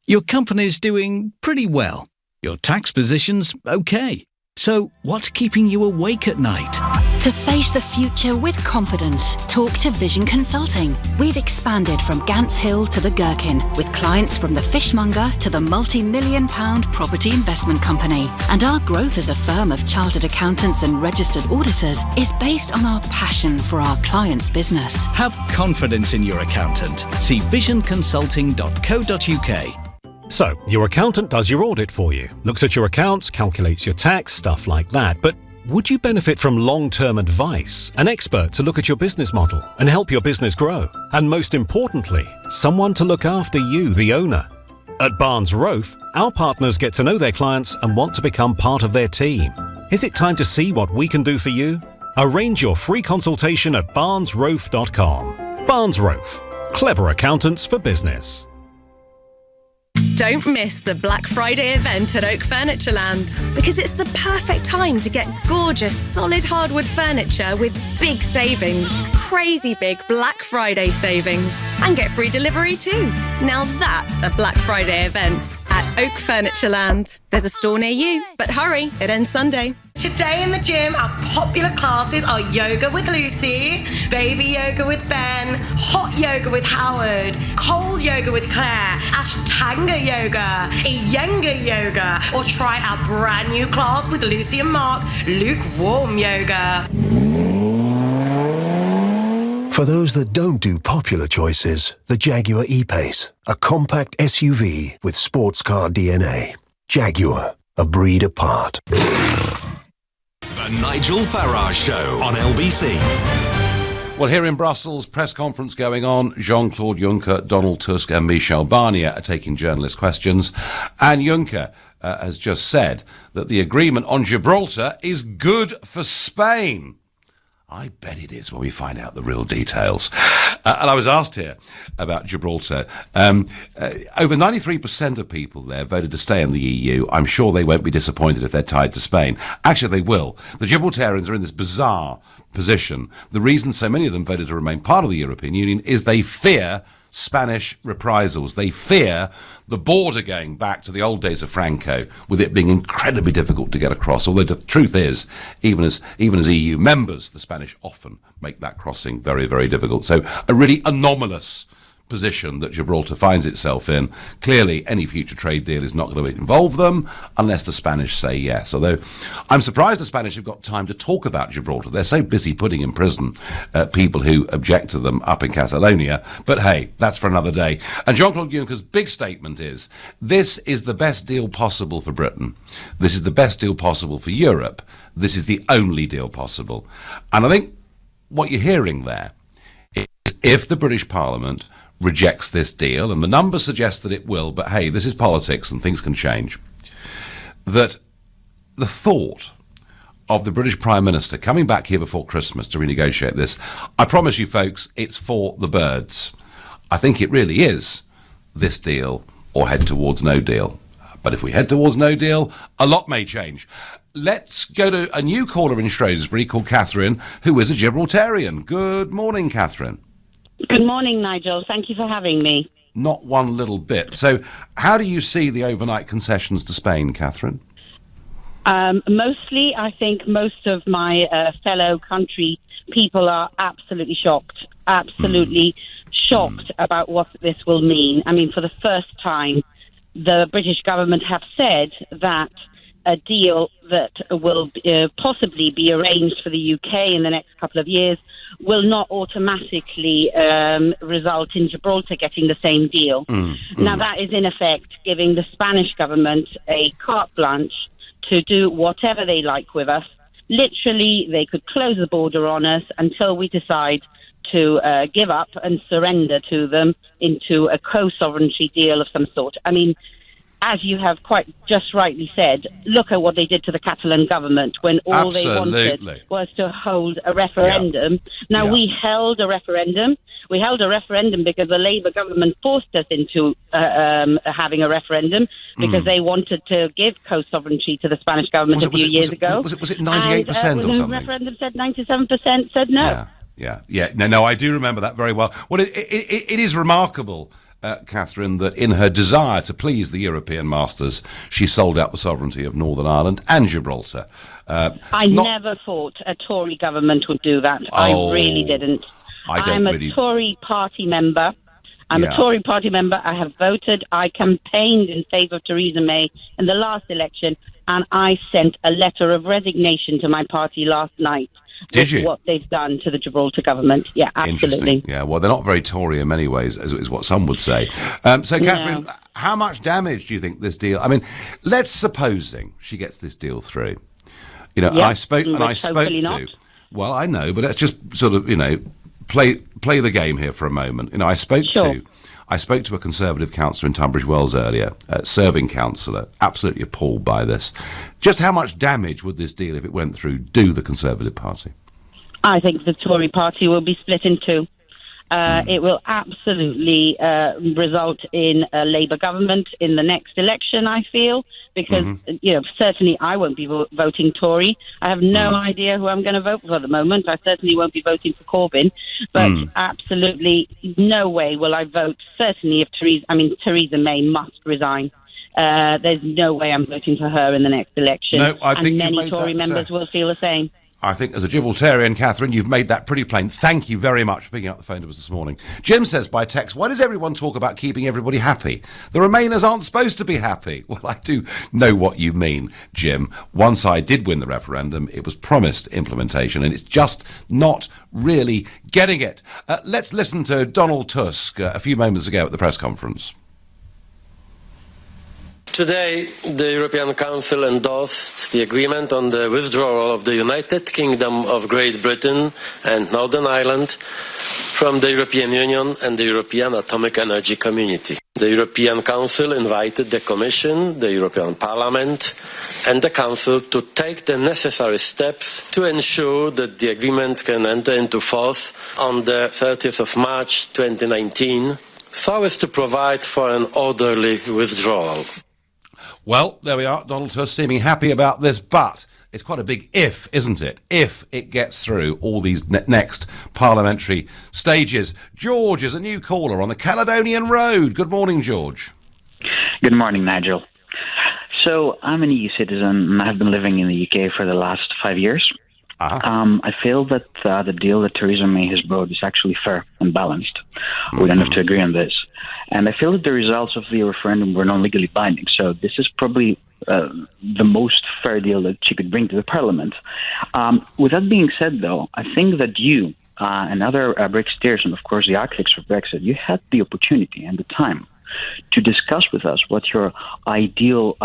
Your company's doing pretty well. Your tax position's okay. So what's keeping you awake at night? To face the future with confidence, talk to Vision Consulting. We've expanded from Gants Hill to the Gherkin, with clients from the fishmonger to the multi-million-pound property investment company. And our growth as a firm of chartered accountants and registered auditors is based on our passion for our clients' business. Have confidence in your accountant. See visionconsulting.co.uk. So, your accountant does your audit for you, looks at your accounts, calculates your tax, stuff like that. But would you benefit from long-term advice, an expert to look at your business model and help your business grow? And most importantly, someone to look after you, the owner. At Barnes Rofe, our partners get to know their clients and want to become part of their team. Is it time to see what we can do for you? Arrange your free consultation at barnesrofe.com. Barnes Rofe, clever accountants for business. Don't miss the Black Friday event at Oak Furnitureland, because it's the perfect time to get gorgeous, solid hardwood furniture with big savings. Crazy big Black Friday savings. And get free delivery too. Now that's a Black Friday event at Oak Furnitureland. There's a store near you, but hurry, it ends Sunday. Today in the gym, our popular classes are yoga with Lucy, baby yoga with Ben, hot yoga with Howard, cold yoga with Claire, Ashtanga yoga, Iyengar yoga, or try our brand new class with Lucy and Mark, lukewarm yoga. For those that don't do popular choices, the Jaguar E-Pace, a compact SUV with sports car DNA. Jaguar, a breed apart. The Nigel Farage Show on LBC. Well, here in Brussels, press conference going on. Jean-Claude Juncker, Donald Tusk and Michel Barnier are taking journalist questions. And Juncker has just said that the agreement on Gibraltar is good for Spain. I bet it is when we find out the real details. And I was asked here about Gibraltar. Over 93% of people there voted to stay in the EU. I'm sure they won't be disappointed if they're tied to Spain. Actually, they will. The Gibraltarians are in this bizarre position. The reason so many of them voted to remain part of the European Union is they fear Spanish reprisals. They fear the border going back to the old days of Franco, with it being incredibly difficult to get across. Although the truth is, even as EU members, the Spanish often make that crossing very, very difficult. So a really anomalous position that Gibraltar finds itself in. Clearly, any future trade deal is not going to involve them unless the Spanish say yes. Although I'm surprised the Spanish have got time to talk about Gibraltar. They're so busy putting in prison people who object to them up in Catalonia. But hey, that's for another day. And Jean-Claude Juncker's big statement is, this is the best deal possible for Britain. This is the best deal possible for Europe. This is the only deal possible. And I think what you're hearing there is, if the British Parliament rejects this deal, and the numbers suggest that it will, but hey, this is politics and things can change, that the thought of the British Prime Minister coming back here before Christmas to renegotiate this, I promise you folks, it's for the birds. I think it really is this deal or head towards no deal. But if we head towards no deal, a lot may change. Let's go to a new caller in Shrewsbury called Catherine, who is a Gibraltarian. Good morning, Catherine. Good morning, Nigel. Thank you for having me. Not one little bit. So how do you see the overnight concessions to Spain, Catherine? Mostly, I think most of my fellow country people are absolutely shocked. Absolutely shocked about what this will mean. I mean, for the first time, the British government have said that a deal that will possibly be arranged for the UK in the next couple of years will not automatically result in Gibraltar getting the same deal. Now, that is in effect giving the Spanish government a carte blanche to do whatever they like with us. Literally, they could close the border on us until we decide to give up and surrender to them into a co-sovereignty deal of some sort. I mean, as you have quite just rightly said, look at what they did to the Catalan government when all they wanted was to hold a referendum. Now, we held a referendum. We held a referendum because the Labour government forced us into having a referendum because they wanted to give co-sovereignty to the Spanish government a few years ago. Was it 98% or something? The referendum said 97% said no. Yeah. No, I do remember that very well. Well, it is remarkable, Catherine, that in her desire to please the European masters, she sold out the sovereignty of Northern Ireland and Gibraltar. I never thought a Tory government would do that. I really didn't. I'm a Tory party member. I'm a Tory party member. I have voted. I campaigned in favour of Theresa May in the last election, and I sent a letter of resignation to my party last night. Did you? What they've done to the Gibraltar government. Yeah, absolutely. Yeah, well, they're not very Tory in many ways, is what some would say. So, Catherine, how much damage do you think this deal... I mean, let's supposing she gets this deal through. You know, I spoke to... Well, I know, but let's just sort of, play the game here for a moment. I spoke to a Conservative councillor in Tunbridge Wells earlier, serving councillor, absolutely appalled by this. Just how much damage would this deal, if it went through, do the Conservative Party? I think the Tory party will be split in two. It will absolutely result in a Labour government in the next election, I feel, because, certainly I won't be voting Tory. I have no idea who I'm going to vote for at the moment. I certainly won't be voting for Corbyn, but absolutely no way will I vote, certainly if Theresa May must resign. There's no way I'm voting for her in the next election. No, I think many Tory members will feel the same. I think as a Gibraltarian, Catherine, you've made that pretty plain. Thank you very much for picking up the phone to us this morning. Jim says by text, why does everyone talk about keeping everybody happy? The Remainers aren't supposed to be happy. Well, I do know what you mean, Jim. One side did win the referendum. It was promised implementation, and it's just not really getting it. Let's listen to Donald Tusk a few moments ago at the press conference. Today, the European Council endorsed the agreement on the withdrawal of the United Kingdom of Great Britain and Northern Ireland from the European Union and the European Atomic Energy Community. The European Council invited the Commission, the European Parliament and the Council to take the necessary steps to ensure that the agreement can enter into force on the 30th of March 2019, so as to provide for an orderly withdrawal. Well, there we are. Donald Tusk seeming happy about this, but it's quite a big if, isn't it? If it gets through all these next parliamentary stages. George is a new caller on the Caledonian Road. Good morning, George. Good morning, Nigel. So I'm an EU citizen and I've been living in the UK for the last 5 years. I feel that the deal that Theresa May has brought is actually fair and balanced. We don't have to agree on this. And I feel that the results of the referendum were not legally binding. So this is probably the most fair deal that she could bring to the Parliament. With that being said, though, I think that you and other Brexiteers, and of course the architects of Brexit, you had the opportunity and the time to discuss with us what your ideal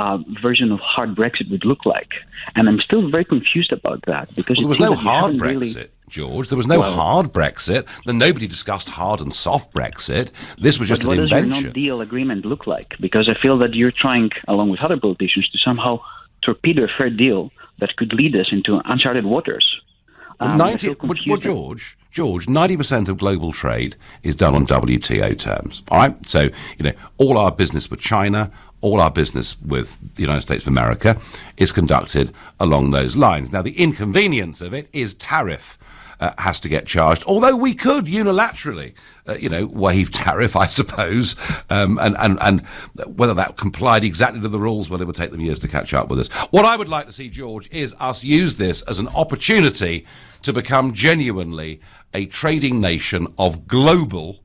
version of hard Brexit would look like. And I'm still very confused about that. Because there was no hard Brexit, George. There was no hard Brexit. Then nobody discussed hard and soft Brexit. This was just an invention. What does your no-deal agreement look like? Because I feel that you're trying, along with other politicians, to somehow torpedo a fair deal that could lead us into uncharted waters. George, 90% of global trade is done on WTO terms. All right? So, all our business with China, all our business with the United States of America is conducted along those lines. Now, the inconvenience of it is tariff has to get charged, although we could unilaterally, waive tariff, I suppose, and whether that complied exactly to the rules, well, it would take them years to catch up with us. What I would like to see, George, is us use this as an opportunity to become genuinely a trading nation of global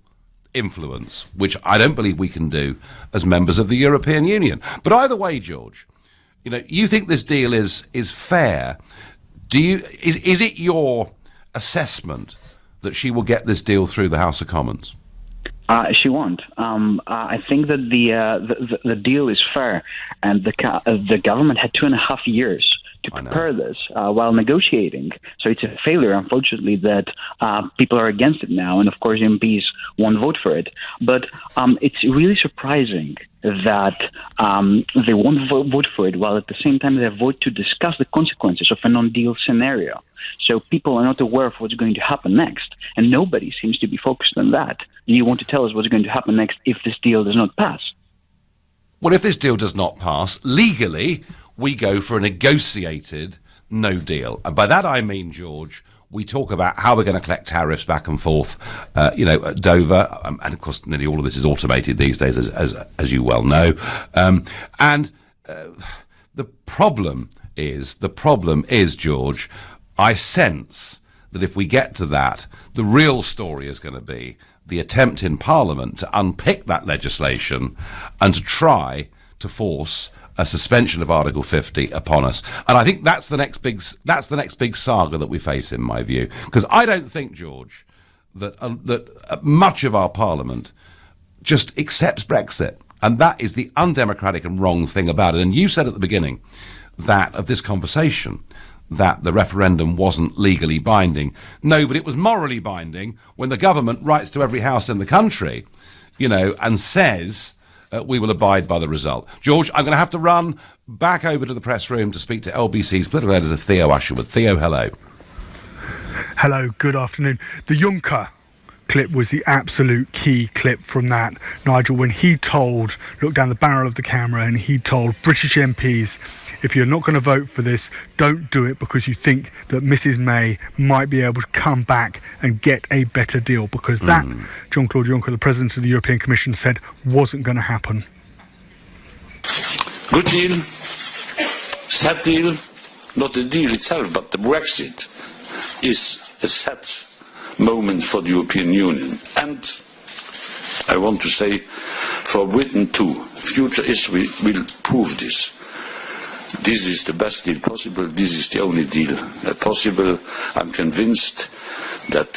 influence, which I don't believe we can do as members of the European Union. But either way, George, you think this deal is fair. Is it your assessment that she will get this deal through the House of Commons? She won't. I think that the deal is fair, and the government had 2.5 years to prepare this while negotiating. So it's a failure, unfortunately, that people are against it now, and of course MPs won't vote for it. But it's really surprising that they won't vote for it, while at the same time they vote to discuss the consequences of a non-deal scenario. So people are not aware of what's going to happen next, and nobody seems to be focused on that. And you want to tell us what's going to happen next if this deal does not pass? Well, if this deal does not pass, legally, we go for a negotiated no deal. And by that I mean, George, we talk about how we're going to collect tariffs back and forth, at Dover. And of course, nearly all of this is automated these days, as you well know. The problem is, George, I sense that if we get to that, the real story is going to be the attempt in Parliament to unpick that legislation and to try to force a suspension of Article 50 upon us. And I think that's the next big saga that we face, in my view. Because I don't think, George, that much of our Parliament just accepts Brexit. And that is the undemocratic and wrong thing about it. And you said at the beginning of this conversation that the referendum wasn't legally binding. No, but it was morally binding when the government writes to every house in the country, and says we will abide by the result. George, I'm going to have to run back over to the press room to speak to LBC's political editor, Theo Usherwood. Theo, hello. Hello, good afternoon. The Juncker clip was the absolute key clip from that, Nigel, when he looked down the barrel of the camera and he told British MPs, if you're not going to vote for this, don't do it because you think that Mrs May might be able to come back and get a better deal, because that, Jean-Claude Juncker, the President of the European Commission, said wasn't going to happen. Good deal, sad deal, not the deal itself, but the Brexit is a sad moment for the European Union, and I want to say for Britain too. Future history will prove this. This is the best deal possible. This is the only deal possible. I'm convinced that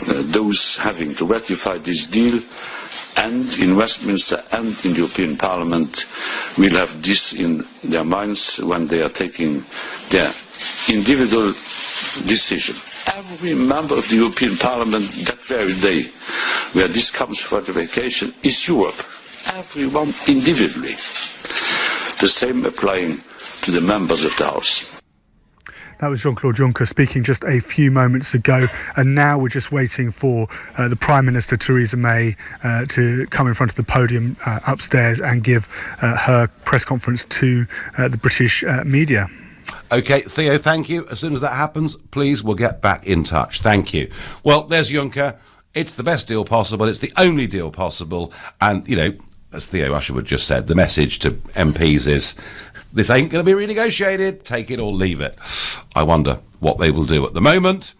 those having to ratify this deal, and in Westminster and in the European Parliament, will have this in their minds when they are taking their individual decision. Every member of the European Parliament that very day where this comes for ratification is Europe. Everyone individually. The same applying to the members of the House. That was Jean-Claude Juncker speaking just a few moments ago, and now we're just waiting for the Prime Minister, Theresa May, to come in front of the podium upstairs and give her press conference to the British media. OK, Theo, thank you. As soon as that happens, please, we'll get back in touch. Thank you. Well, there's Juncker. It's the best deal possible. It's the only deal possible. And, as Theo Usherwood just said, the message to MPs is, this ain't going to be renegotiated. Take it or leave it. I wonder what they will do. At the moment,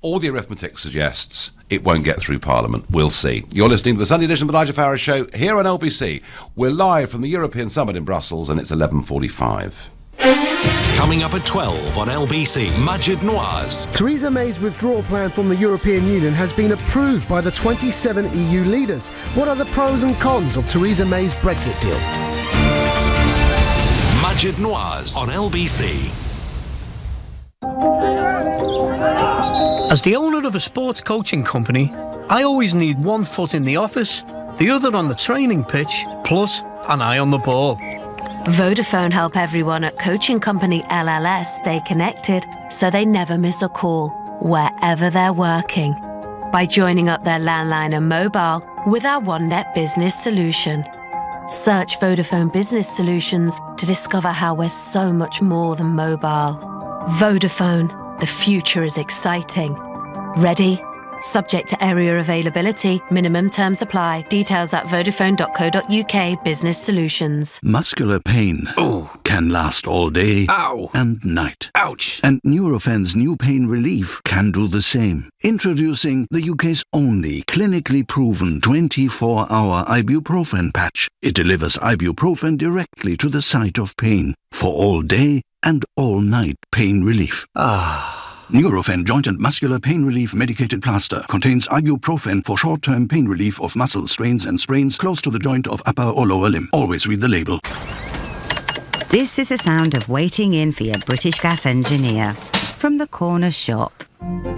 all the arithmetic suggests it won't get through Parliament. We'll see. You're listening to the Sunday edition of the Nigel Farage Show here on LBC. We're live from the European Summit in Brussels, and it's 11:45. Coming up at 12 on LBC, Majid Nouaz. Theresa May's withdrawal plan from the European Union has been approved by the 27 EU leaders. What are the pros and cons of Theresa May's Brexit deal? Majid Nouaz on LBC. As the owner of a sports coaching company, I always need one foot in the office, the other on the training pitch, plus an eye on the ball. Vodafone help everyone at coaching company LLS stay connected so they never miss a call, wherever they're working. By joining up their landline and mobile with our OneNet Business solution. Search Vodafone Business Solutions to discover how we're so much more than mobile. Vodafone, the future is exciting. Ready? Subject to area availability, minimum terms apply. Details at vodafone.co.uk business solutions. Muscular pain can last all day and night. Ouch! And Eurofen's new pain relief can do the same. Introducing the UK's only clinically proven 24-hour ibuprofen patch. It delivers ibuprofen directly to the site of pain for all day and all night pain relief. Nurofen Joint and Muscular Pain Relief Medicated Plaster contains ibuprofen for short-term pain relief of muscle strains and sprains close to the joint of upper or lower limb. Always read the label. This is the sound of waiting in for your British Gas engineer from the corner shop.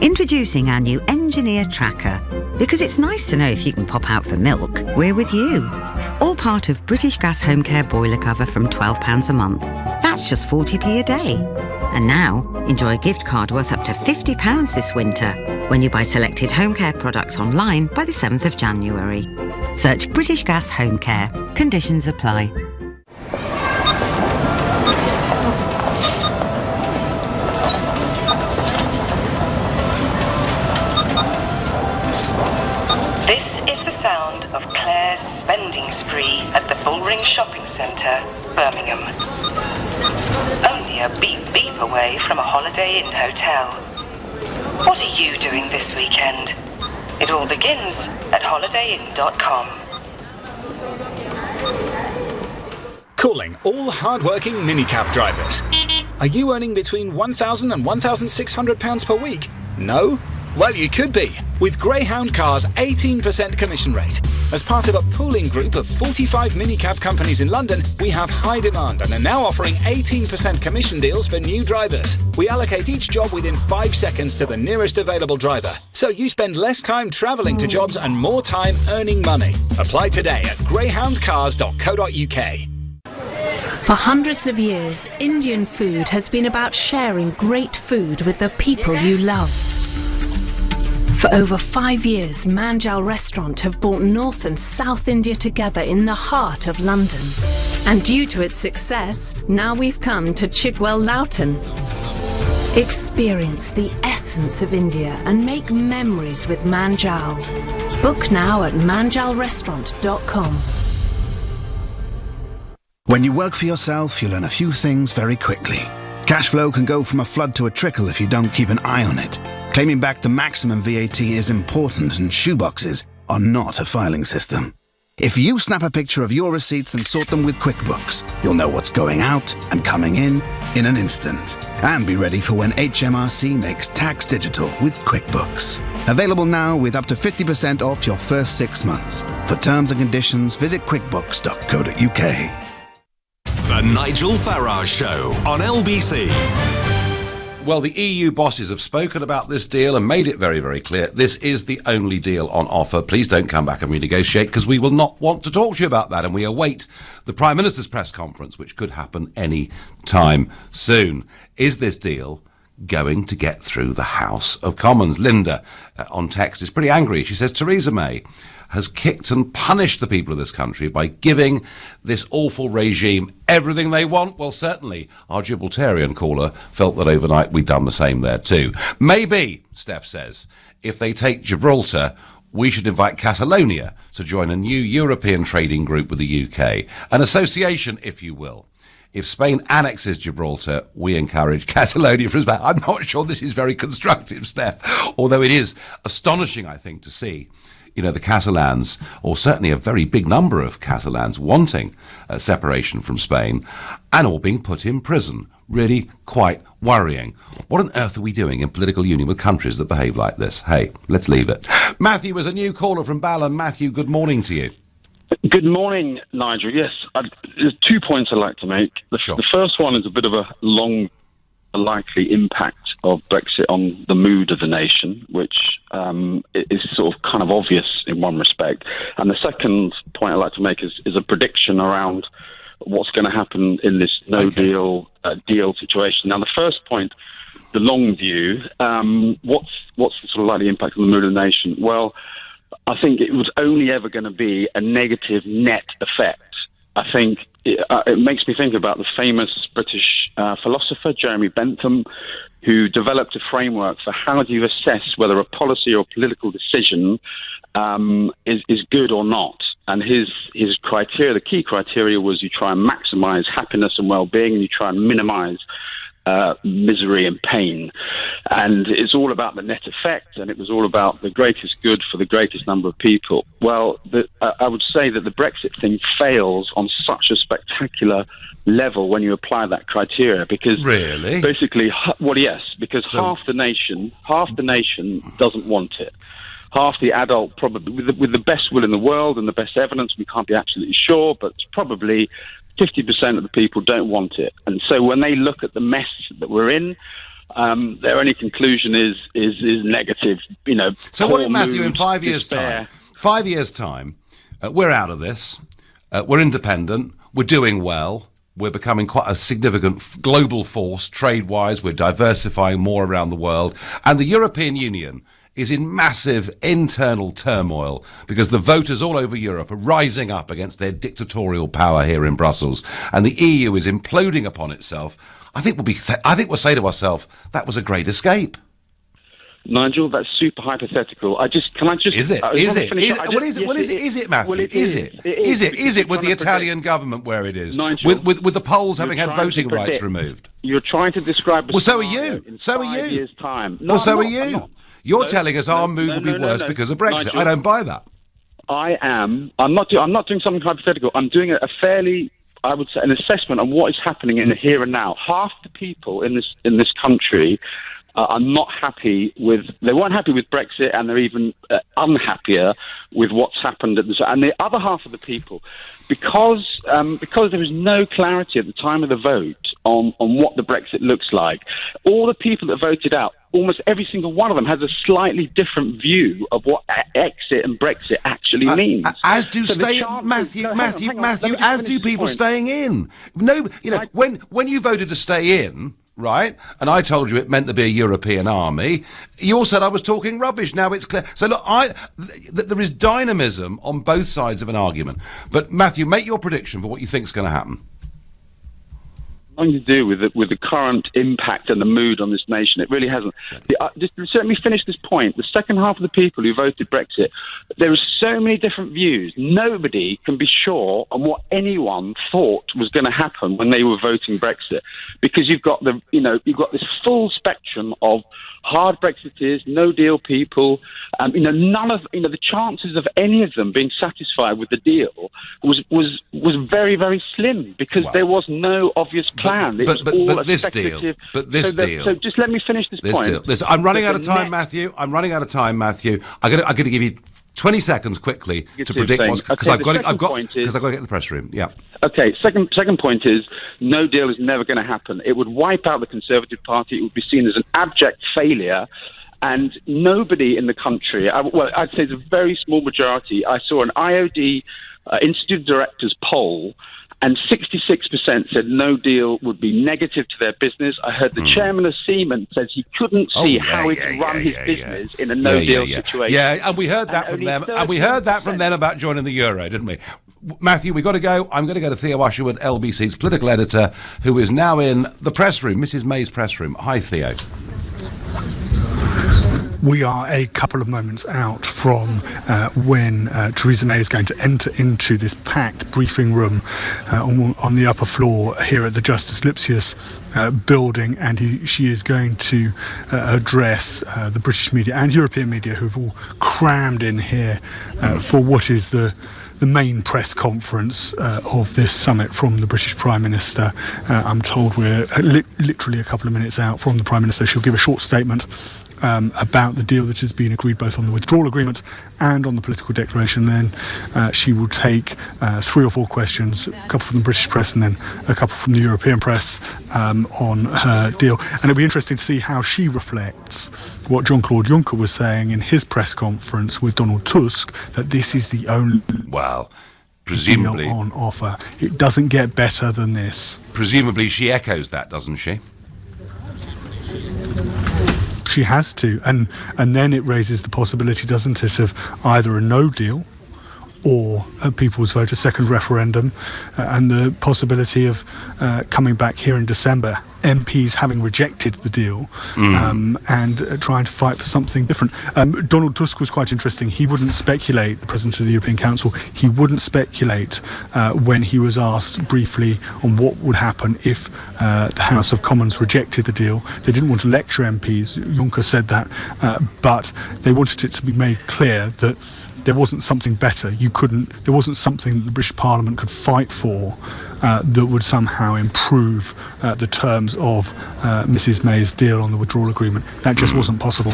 Introducing our new Engineer Tracker. Because it's nice to know if you can pop out for milk, we're with you. All part of British Gas Home Care boiler cover from £12 a month. That's just 40p a day. And now, enjoy a gift card worth up to £50 this winter when you buy selected home care products online by the 7th of January. Search British Gas Home Care. Conditions apply. This is the sound of Claire's spending spree at the Bullring Shopping Centre, Birmingham. Only a beep away from a Holiday Inn hotel. What are you doing this weekend? It all begins at holidayinn.com. Calling all hard-working minicab drivers. Are you earning between £1,000 and £1,600 per week? No? Well, you could be, with Greyhound Car's 18% commission rate. As part of a pooling group of 45 minicab companies in London, we have high demand and are now offering 18% commission deals for new drivers. We allocate each job within 5 seconds to the nearest available driver, so you spend less time travelling to jobs and more time earning money. Apply today at greyhoundcars.co.uk. For hundreds of years, Indian food has been about sharing great food with the people you love. For over 5 years, Manjal Restaurant have brought North and South India together in the heart of London. And due to its success, now we've come to Chigwell Loughton. Experience the essence of India and make memories with Manjal. Book now at manjalrestaurant.com. When you work for yourself, you learn a few things very quickly. Cash flow can go from a flood to a trickle if you don't keep an eye on it. Claiming back the maximum VAT is important, and shoeboxes are not a filing system. If you snap a picture of your receipts and sort them with QuickBooks, you'll know what's going out and coming in an instant. And be ready for when HMRC makes tax digital with QuickBooks. Available now with up to 50% off your first 6 months. For terms and conditions, visit quickbooks.co.uk. The Nigel Farage Show on LBC. Well, the EU bosses have spoken about this deal and made it very, very clear. This is the only deal on offer. Please don't come back and renegotiate, because we will not want to talk to you about that. And we await the Prime Minister's press conference, which could happen any time soon. Is this deal going to get through the House of Commons? Linda on text is pretty angry. She says Theresa May has kicked and punished the people of this country by giving this awful regime everything they want. Well, certainly our Gibraltarian caller felt that overnight we'd done the same there too. Maybe, Steph says, if they take Gibraltar, we should invite Catalonia to join a new European trading group with the UK, an association, if you will. If Spain annexes Gibraltar, we encourage Catalonia for Spain. I'm not sure this is very constructive, Steph, although it is astonishing, I think, to see the Catalans, or certainly a very big number of Catalans, wanting separation from Spain and all being put in prison. Really quite worrying. What on earth are we doing in political union with countries that behave like this? Hey, let's leave it. Matthew is a new caller from Ballon. Matthew, good morning to you. Good morning, Nigel. Yes, there's 2 points I'd like to make. The first one is a bit of a likely impact of Brexit on the mood of the nation, which is sort of kind of obvious in one respect. And the second point I'd like to make is a prediction around what's going to happen in this no-deal deal situation. Now, the first point, the long view, what's the sort of likely impact on the mood of the nation? Well, I think it was only ever going to be a negative net effect. I think it makes me think about the famous British philosopher Jeremy Bentham, who developed a framework for how do you assess whether a policy or political decision is good or not. And his criteria, the key criteria, was you try and maximise happiness and well-being, and you try and minimise misery and pain. And it's all about the net effect, and it was all about the greatest good for the greatest number of people. Well, I would say that the Brexit thing fails on such a spectacular level when you apply that criteria, because basically, because half the nation doesn't want it. Half the adult, probably with the best will in the world and the best evidence, we can't be absolutely sure, but probably 50% of the people don't want it. And so when they look at the mess that we're in, their only conclusion is negative. So what if, Matthew, in 5 years' time? 5 years' time, we're out of this. We're independent. We're doing well. We're becoming quite a significant global force trade-wise. We're diversifying more around the world. And the European Union is in massive internal turmoil because the voters all over Europe are rising up against their dictatorial power here in Brussels. And the EU is imploding upon itself. I think we'll say to ourselves, that was a great escape. Nigel, that's super hypothetical. Can I just? Is it? Is it? Is it, Matthew? Well, is it with the Italian government where it is? Nigel, with the Poles having had voting rights removed? You're trying to describe. Well, so are you. So are you. Years' time. Well, so are you. You're telling us our mood will be worse because of Brexit. Nigel, I don't buy that. I am. I'm not doing something hypothetical. I'm doing a fairly, I would say, an assessment on what is happening in the here and now. Half the people in this country are not happy they weren't happy with Brexit, and they're even unhappier with what's happened and the other half of the people, because there is no clarity at the time of the vote on what the Brexit looks like. All the people that voted out, almost every single one of them has a slightly different view of what exit and Brexit actually means. As do as do people staying in. No, when you voted to stay in, right, and I told you it meant to be a European army, you all said I was talking rubbish. Now it's clear. So look, there is dynamism on both sides of an argument. But Matthew, make your prediction for what you think is going to happen. Nothing to do with the current impact and the mood on this nation. It really hasn't. Just let me finish this point. The second half of the people who voted Brexit, there are so many different views. Nobody can be sure on what anyone thought was going to happen when they were voting Brexit, because you've got this full spectrum of hard Brexiteers, no deal people. None of the chances of any of them being satisfied with the deal was very, very slim, because there was no obvious plan. It was all speculative. So just let me finish this point. Listen, I'm running out of time, Matthew. I'm going to give you 20 seconds quickly to predict what's, because I've got to get in the press room. Yeah. Okay. Second point is, no deal is never going to happen. It would wipe out the Conservative Party. It would be seen as an abject failure. And nobody in the country, I'd say it's a very small majority. I saw an IOD Institute of Directors poll, and 66% said no deal would be negative to their business. I heard the chairman of Siemens says he couldn't see how he could run his business in a no-deal situation. Yeah, and we heard that from them. And we heard that from them about joining the euro, didn't we? Matthew, we've got to go. I'm going to go to Theo Usherwood, LBC's political editor, who is now in the press room, Mrs May's press room. Hi, Theo. We are a couple of moments out from when Theresa May is going to enter into this packed briefing room on the upper floor here at the Justus Lipsius building, and she is going to address the British media and European media who've all crammed in here for what is the main press conference of this summit from the British Prime Minister. I'm told we're literally a couple of minutes out from the Prime Minister. She'll give a short statement about the deal that has been agreed both on the Withdrawal Agreement and on the political declaration. Then she will take 3 or 4 questions, a couple from the British press and then a couple from the European press on her deal. And it'll be interesting to see how she reflects what Jean-Claude Juncker was saying in his press conference with Donald Tusk, that this is the only presumably deal on offer. It doesn't get better than this. Presumably she echoes that, doesn't she? She has to, and then it raises the possibility, doesn't it, of either a no deal or a people's vote, a second referendum, and the possibility of coming back here in December, MPs having rejected the deal and trying to fight for something different. Donald Tusk was quite interesting. He wouldn't speculate, the President of the European Council, he wouldn't speculate when he was asked briefly on what would happen if the House of Commons rejected the deal. They didn't want to lecture MPs, Juncker said that, but they wanted it to be made clear that there wasn't something better. There wasn't something that the British Parliament could fight for that would somehow improve the terms of Mrs May's deal on the Withdrawal Agreement. That just wasn't possible.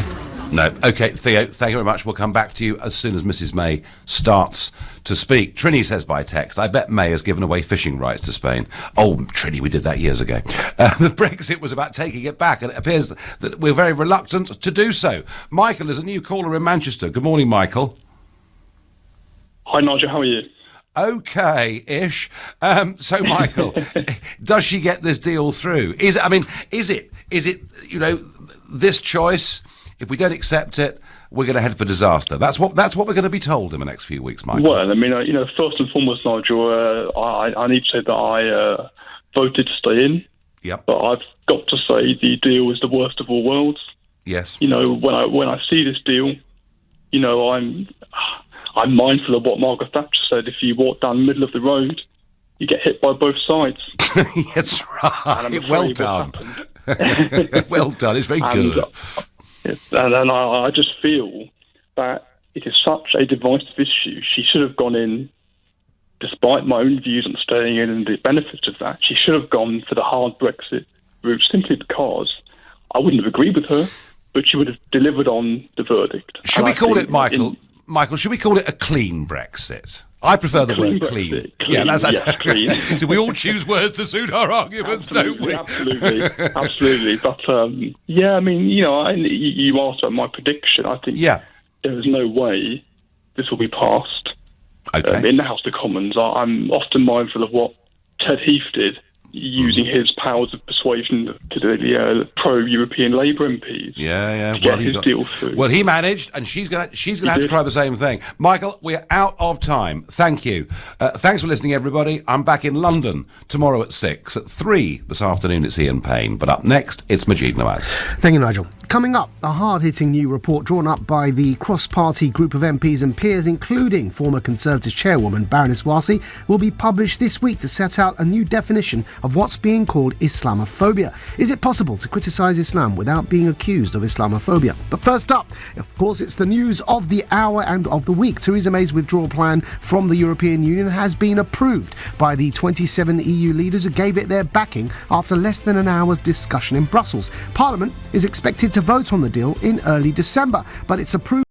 No. OK, Theo, thank you very much. We'll come back to you as soon as Mrs May starts to speak. Trini says by text, I bet May has given away fishing rights to Spain. Oh, Trini, we did that years ago. The Brexit was about taking it back, and it appears that we're very reluctant to do so. Michael is a new caller in Manchester. Good morning, Michael. Hi, Nigel. How are you? Okay-ish. So, Michael, does she get this deal through? Is it, this choice, if we don't accept it, we're going to head for disaster? That's what we're going to be told in the next few weeks, Michael. Well, first and foremost, Nigel, I need to say that I voted to stay in. Yep. But I've got to say the deal is the worst of all worlds. Yes. When I see this deal, I'm mindful of what Margaret Thatcher said. If you walk down the middle of the road, you get hit by both sides. That's right. Well done. Well done. It's very good. And I just feel that it is such a divisive issue. She should have gone in, despite my own views on staying in and the benefits of that. She should have gone for the hard Brexit route simply because I wouldn't have agreed with her, but she would have delivered on the verdict. Should we call it, Michael, should we call it a clean Brexit? I prefer the word clean. Yeah, that's clean. So we all choose words to suit our arguments, don't we? Absolutely. But, you asked about my prediction. I think there is no way this will be passed in the House of Commons. I'm often mindful of what Ted Heath did, using his powers of persuasion to the pro-European Labour MPs. To get his deal through. Well, he managed, and she's going to have to try the same thing. Michael, we're out of time. Thank you. Thanks for listening, everybody. I'm back in London tomorrow at 6. At 3 this afternoon, it's Ian Payne. But up next, it's Majid Nawaz. Thank you, Nigel. Coming up, a hard-hitting new report drawn up by the cross-party group of MPs and peers, including former Conservative chairwoman Baroness Warsi, will be published this week to set out a new definition of what's being called Islamophobia. Is it possible to criticise Islam without being accused of Islamophobia? But first up, of course, it's the news of the hour and of the week. Theresa May's withdrawal plan from the European Union has been approved by the 27 EU leaders who gave it their backing after less than an hour's discussion in Brussels. Parliament is expected to vote on the deal in early December, but it's approved